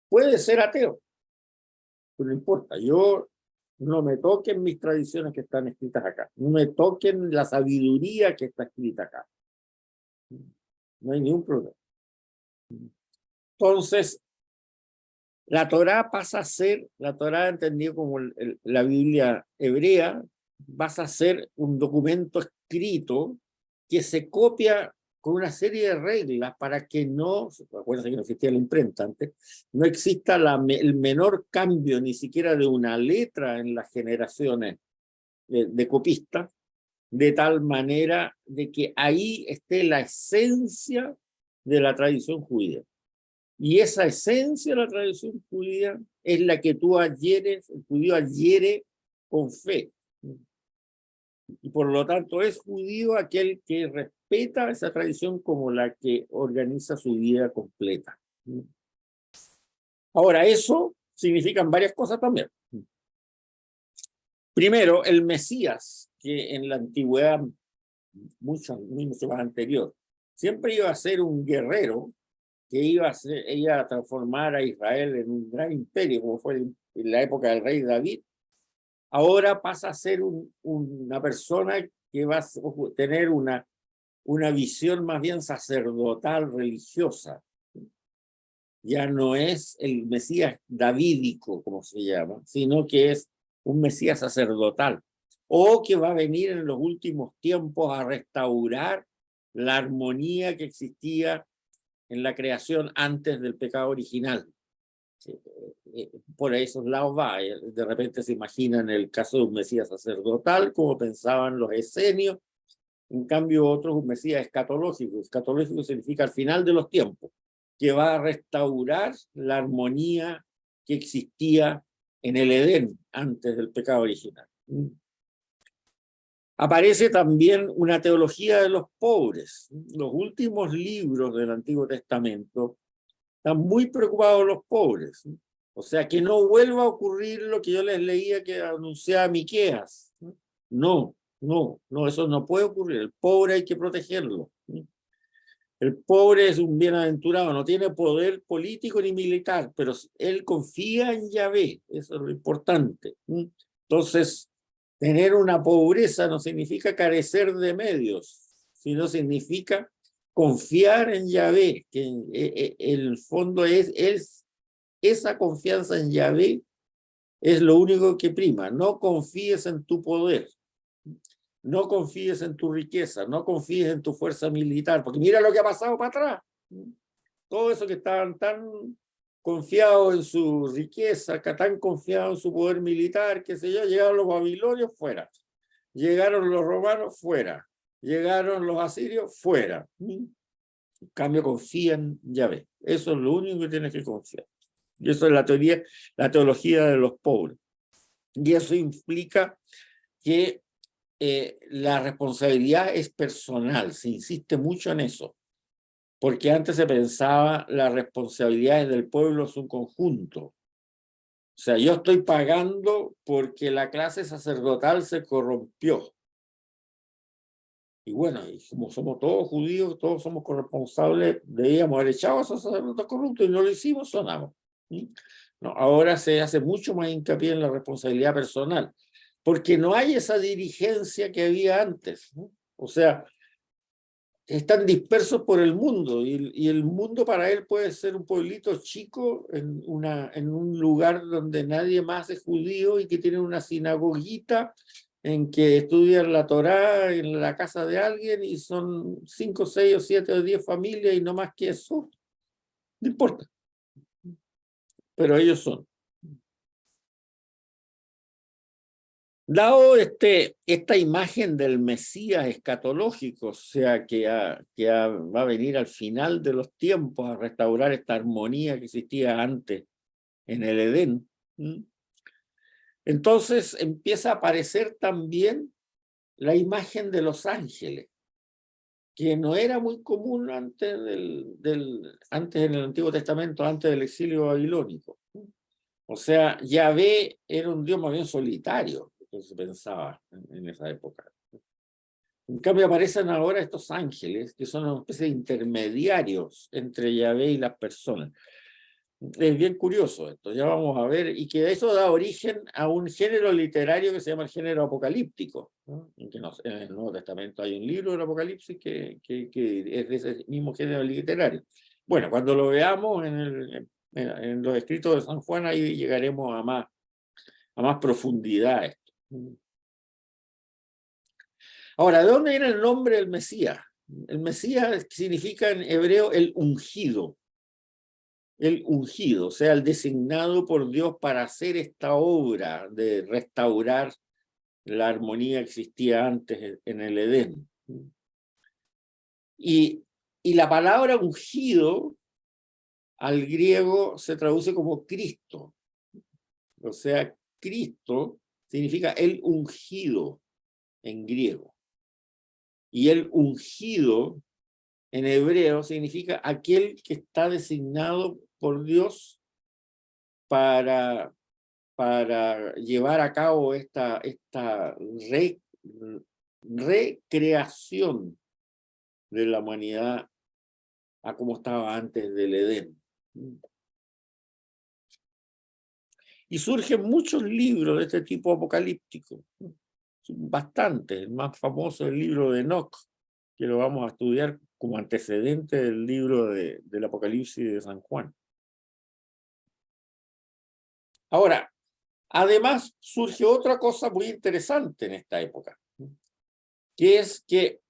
Puede ser ateo, pero no importa, yo no me toquen mis tradiciones que están escritas acá, no me toquen la sabiduría que está escrita acá. No hay ningún problema. Entonces, la Torá pasa a ser, la Torá entendido como la Biblia hebrea, pasa a ser un documento escrito que se copia con una serie de reglas para que no, acuérdense que no existía la imprenta antes, no exista el menor cambio ni siquiera de una letra en las generaciones de copistas, de tal manera de que ahí esté la esencia de la tradición judía. Y esa esencia de la tradición judía es la que tú adhieres, el judío adhiere con fe. Y por lo tanto es judío aquel que respeta esa tradición como la que organiza su vida completa. Ahora, eso significan varias cosas también. Primero, el Mesías, que en la antigüedad, mucho más anterior, siempre iba a ser un guerrero que iba a transformar a Israel en un gran imperio, como fue en la época del rey David. Ahora pasa a ser una persona que va a tener una visión más bien sacerdotal, religiosa. Ya no es el Mesías davídico, como se llama, sino que es un Mesías sacerdotal, o que va a venir en los últimos tiempos a restaurar la armonía que existía en la creación antes del pecado original. Por esos lados va. De repente se imaginan el caso de un Mesías sacerdotal, como pensaban los esenios. En cambio, otros, un Mesías escatológico. Escatológico significa al final de los tiempos, que va a restaurar la armonía que existía en el Edén antes del pecado original. Aparece también una teología de los pobres. Los últimos libros del Antiguo Testamento están muy preocupados los pobres. O sea, que no vuelva a ocurrir lo que yo les leía que anunciaba Miqueas. No, eso no puede ocurrir. El pobre hay que protegerlo. El pobre es un bienaventurado, no tiene poder político ni militar, pero él confía en Yahvé, eso es lo importante. Entonces, tener una pobreza no significa carecer de medios, sino significa confiar en Yahvé, que en el fondo es esa confianza en Yahvé es lo único que prima. No confíes en tu poder, no confíes en tu riqueza, no confíes en tu fuerza militar, porque mira lo que ha pasado para atrás. Todo eso que estaban tan confiados en su riqueza, tan confiados en su poder militar, qué sé yo, llegaron los babilonios fuera, llegaron los romanos fuera, llegaron los asirios fuera. En cambio, confían, ya ves, eso es lo único que tienes que confiar. Y eso es la teología de los pobres. Y eso implica que la responsabilidad es personal, se insiste mucho en eso. porque antes se pensaba las responsabilidades del pueblo es un conjunto. O sea, yo estoy pagando porque la clase sacerdotal se corrompió. Y bueno, y como somos todos judíos, todos somos corresponsables, debíamos haber echado a esos sacerdotes corruptos y no lo hicimos, sonamos. No, ahora se hace mucho más hincapié en la responsabilidad personal, porque no hay esa dirigencia que había antes, ¿no? O sea, están dispersos por el mundo y el mundo para él puede ser un pueblito chico en un lugar donde nadie más es judío y que tiene una sinagoguita en que estudian la Torá en la casa de alguien y son 5, 6 o 7 o 10 familias y no más que eso. No importa, pero ellos son. Dado esta imagen del Mesías escatológico, o sea, va a venir al final de los tiempos a restaurar esta armonía que existía antes en el Edén, entonces empieza a aparecer también la imagen de los ángeles, que no era muy común antes antes en el Antiguo Testamento, antes del exilio babilónico. O sea, Yahvé era un Dios más bien solitario, que se pensaba en esa época. En cambio aparecen ahora estos ángeles, que son una especie de intermediarios entre Yahvé y las personas. Es bien curioso esto, ya vamos a ver, y que eso da origen a un género literario que se llama el género apocalíptico, ¿no? En el Nuevo Testamento hay un libro del Apocalipsis que es de ese mismo género literario. Bueno, cuando lo veamos en los escritos de San Juan, ahí llegaremos a más profundidad a esto. Ahora, ¿de dónde viene el nombre del Mesías? El Mesías significa en hebreo el ungido. El ungido, o sea, el designado por Dios para hacer esta obra de restaurar la armonía que existía antes en el Edén. Y la palabra ungido al griego se traduce como Cristo. O sea, Cristo significa el ungido en griego. Y el ungido en hebreo significa aquel que está designado por Dios para llevar a cabo esta recreación de la humanidad a como estaba antes del Edén. Y surgen muchos libros de este tipo apocalíptico, bastante. El más famoso es el libro de Enoch, que lo vamos a estudiar como antecedente del libro del Apocalipsis de San Juan. Ahora, además surge otra cosa muy interesante en esta época, que es que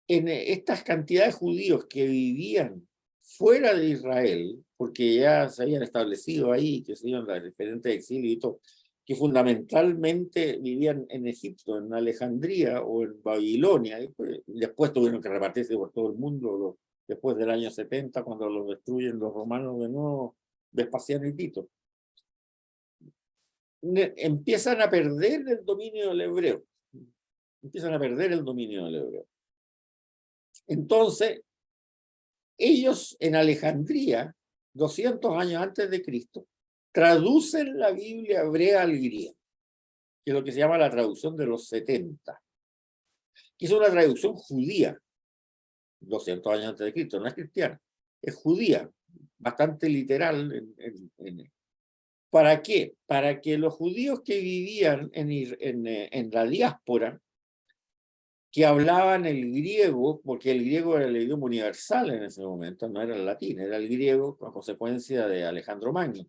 en estas cantidades de judíos que vivían fuera de Israel, porque ya se habían establecido ahí, que se iban a diferentes exilios y todo, que fundamentalmente vivían en Egipto, en Alejandría o en Babilonia, y después tuvieron que repartirse por todo el mundo, después del año 70, cuando los destruyen los romanos de nuevo, Vespasiano y Tito. Empiezan a perder el dominio del hebreo. Empiezan a perder el dominio del hebreo. Entonces, ellos en Alejandría, 200 años antes de Cristo, traducen la Biblia hebrea al griego, que es lo que se llama la traducción de los 70, que es una traducción judía, 200 años antes de Cristo, no es cristiana, es judía, bastante literal. ¿Para qué? Para que los judíos que vivían en la diáspora, que hablaban el griego, porque el griego era el idioma universal en ese momento, no era el latín, era el griego a consecuencia de Alejandro Magno.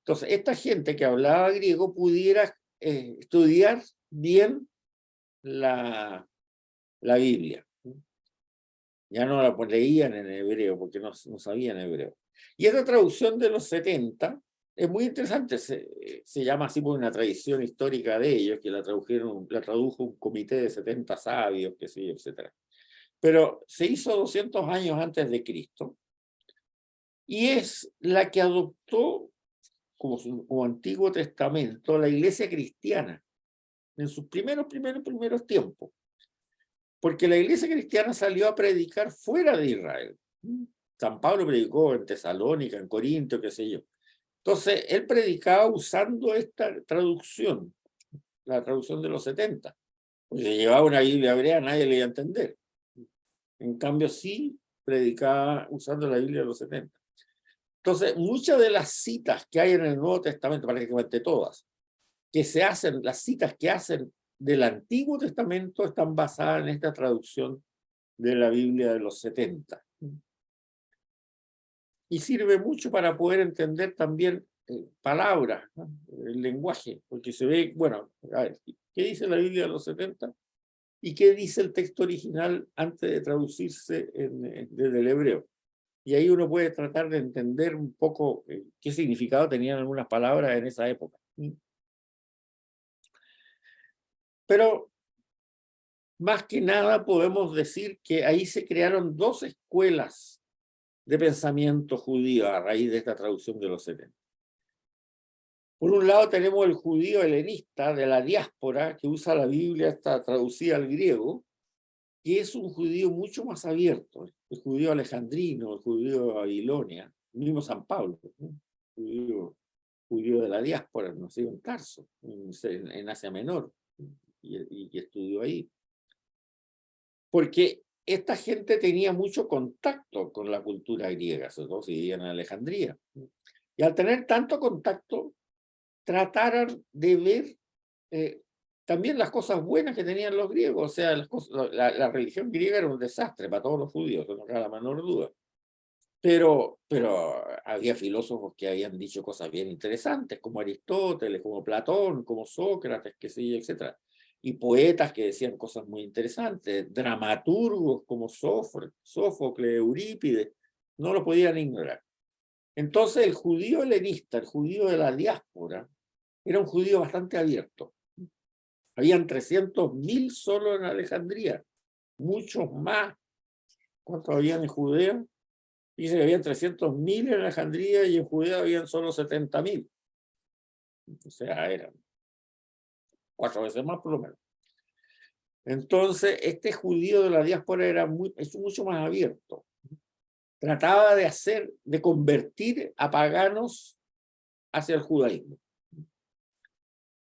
Entonces, esta gente que hablaba griego pudiera estudiar bien la Biblia. Ya no la leían en hebreo, porque no sabían hebreo. Y esta traducción de los 70 es muy interesante, se llama así por una tradición histórica de ellos, que la tradujo un comité de 70 sabios, que sí, etc. Pero se hizo 200 años antes de Cristo, y es la que adoptó como Antiguo Testamento la Iglesia cristiana en sus primeros tiempos. porque la iglesia cristiana salió a predicar fuera de Israel. San Pablo predicó en Tesalónica, en Corinto, qué sé yo. Entonces, él predicaba usando esta traducción, la traducción de los 70. Porque si llevaba una Biblia hebrea, nadie le iba a entender. En cambio, sí predicaba usando la Biblia de los 70. Entonces, muchas de las citas que hay en el Nuevo Testamento, prácticamente todas, que se hacen, las citas que hacen del Antiguo Testamento están basadas en esta traducción de la Biblia de los 70. Y sirve mucho para poder entender también palabras, ¿no? El lenguaje, porque se ve, bueno, a ver, ¿qué dice la Biblia de los 70? ¿Y qué dice el texto original antes de traducirse desde el hebreo? Y ahí uno puede tratar de entender un poco qué significado tenían algunas palabras en esa época. Pero más que nada podemos decir que ahí se crearon dos escuelas de pensamiento judío a raíz de esta traducción de los 70. Por un lado tenemos el judío helenista de la diáspora que usa la Biblia hasta traducida al griego, que es un judío mucho más abierto, el judío alejandrino, el judío de Babilonia, el mismo San Pablo, ¿no? Judío de la diáspora, nacido en Tarso, en Asia Menor, y estudió ahí. Porque esta gente tenía mucho contacto con la cultura griega, sobre todo si vivían en Alejandría. Y al tener tanto contacto, trataron de ver también las cosas buenas que tenían los griegos. O sea, la religión griega era un desastre para todos los judíos, no cabe la menor duda. Pero había filósofos que habían dicho cosas bien interesantes, como Aristóteles, como Platón, como Sócrates, qué sé yo, etc. Y poetas que decían cosas muy interesantes, dramaturgos como Sófocles, Eurípides, no lo podían ignorar. Entonces el judío helenista, el judío de la diáspora, era un judío bastante abierto. Habían 300.000 solo en Alejandría, muchos más. ¿Cuántos habían en Judea? Dice que habían 300.000 en Alejandría y en Judea habían solo 70.000. O sea, eran 4 veces más por lo menos. Entonces, este judío de la diáspora es mucho más abierto. Trataba de convertir a paganos hacia el judaísmo.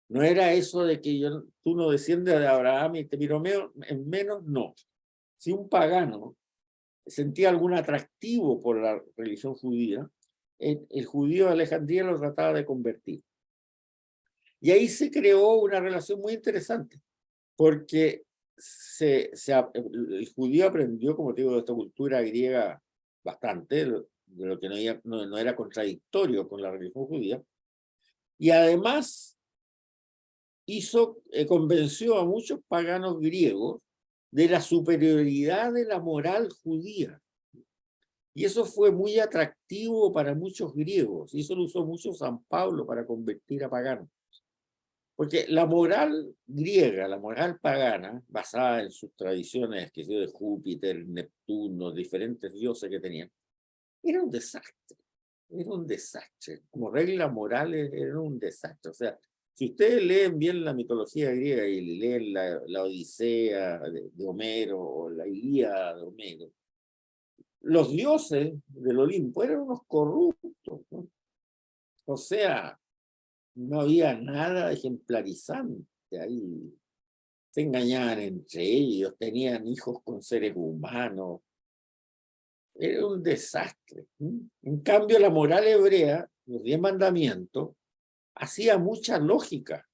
No era eso de que tú no desciendes de Abraham y te miro en menos, no. Si un pagano sentía algún atractivo por la religión judía, el judío de Alejandría lo trataba de convertir. Y ahí se creó una relación muy interesante, porque el judío aprendió, como te digo, de esta cultura griega bastante, de lo que no era contradictorio con la religión judía, y además convenció a muchos paganos griegos de la superioridad de la moral judía. Y eso fue muy atractivo para muchos griegos, y eso lo usó mucho San Pablo para convertir a paganos. Porque la moral griega, la moral pagana, basada en sus tradiciones, que de Júpiter, Neptuno, diferentes dioses que tenían, era un desastre. Era un desastre. Como reglas morales, era un desastre. O sea, si ustedes leen bien la mitología griega y leen la Odisea de Homero o la Ilíada de Homero, los dioses del Olimpo eran unos corruptos, ¿no? O sea, no había nada ejemplarizante ahí. Se engañaban entre ellos, tenían hijos con seres humanos. Era un desastre. En cambio, la moral hebrea, los 10 mandamientos, hacía mucha lógica,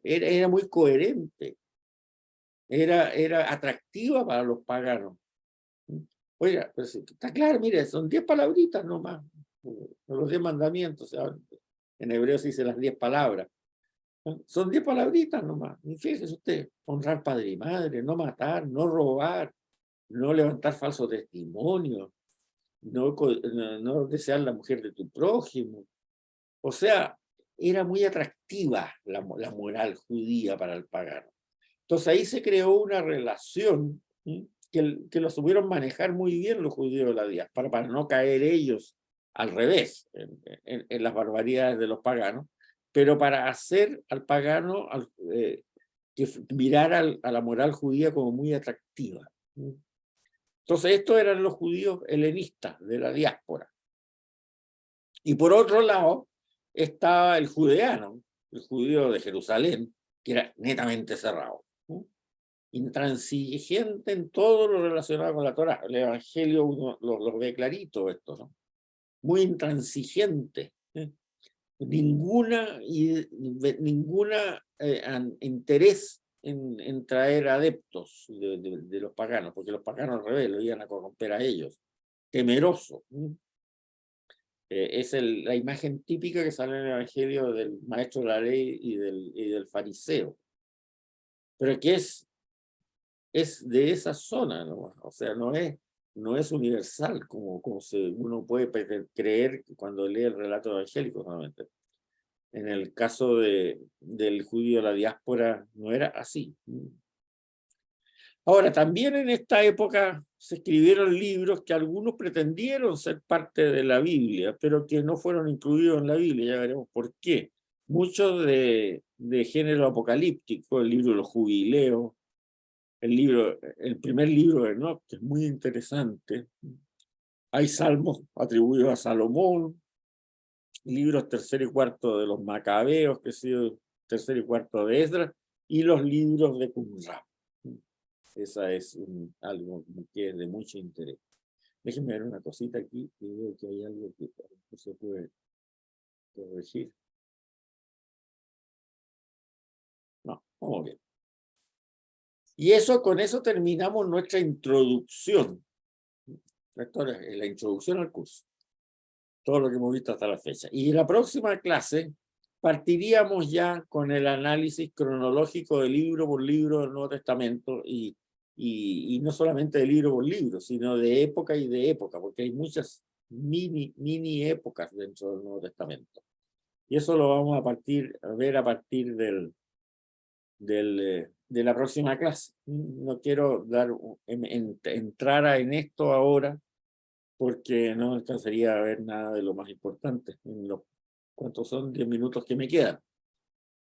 era muy coherente, era atractiva para los paganos. Oiga, pero está claro, mire, son 10 palabritas nomás, los 10 mandamientos, o sea, en hebreo se dice las 10 palabras. Son 10 palabritas nomás. Y fíjese usted, honrar padre y madre, no matar, no robar, no levantar falso testimonio, no desear la mujer de tu prójimo. O sea, era muy atractiva la moral judía para el pagano. Entonces ahí se creó una relación que lo supieron manejar muy bien los judíos de la diáspora para no caer ellos al revés en las barbaridades de los paganos, pero para hacer al pagano que mirara a la moral judía como muy atractiva. Entonces, estos eran los judíos helenistas de la diáspora. Y por otro lado, estaba el judeano, el judío de Jerusalén, que era netamente cerrado, intransigente en todo lo relacionado con la Torá. El Evangelio uno lo ve clarito esto, ¿no? Muy intransigente. Ninguna interés en traer adeptos de los paganos, porque los paganos al revés lo iban a corromper a ellos. Temeroso. Es la imagen típica que sale en el Evangelio del maestro de la ley y del fariseo. Pero que es de esa zona, ¿no? O sea, no es universal como uno puede creer cuando lee el relato evangélico solamente. En el caso del judío de la diáspora no era así. Ahora, también en esta época se escribieron libros que algunos pretendieron ser parte de la Biblia, pero que no fueron incluidos en la Biblia, ya veremos por qué. Muchos de género apocalíptico, el libro de los jubileos, el primer libro de Enoc, que es muy interesante. Hay salmos atribuidos a Salomón, libros tercero y cuarto de los Macabeos, que ha sido tercero y cuarto de Esdras, y los libros de Qumran. Esa es algo que es de mucho interés. Déjenme ver una cosita aquí, y veo que hay algo que se puede corregir. No, vamos bien. Y con eso terminamos nuestra introducción. La introducción al curso. Todo lo que hemos visto hasta la fecha. Y en la próxima clase partiríamos ya con el análisis cronológico de libro por libro del Nuevo Testamento y no solamente de libro por libro, sino de época y de época, porque hay muchas mini épocas dentro del Nuevo Testamento. Y eso lo vamos a ver a partir de la próxima clase. No quiero entrar en esto ahora, porque no alcanzaría a ver nada de lo más importante en los cuántos son 10 minutos que me quedan.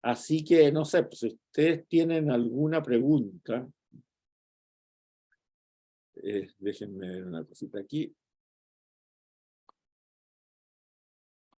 Así que no sé, pues, si ustedes tienen alguna pregunta, déjenme ver una cosita aquí.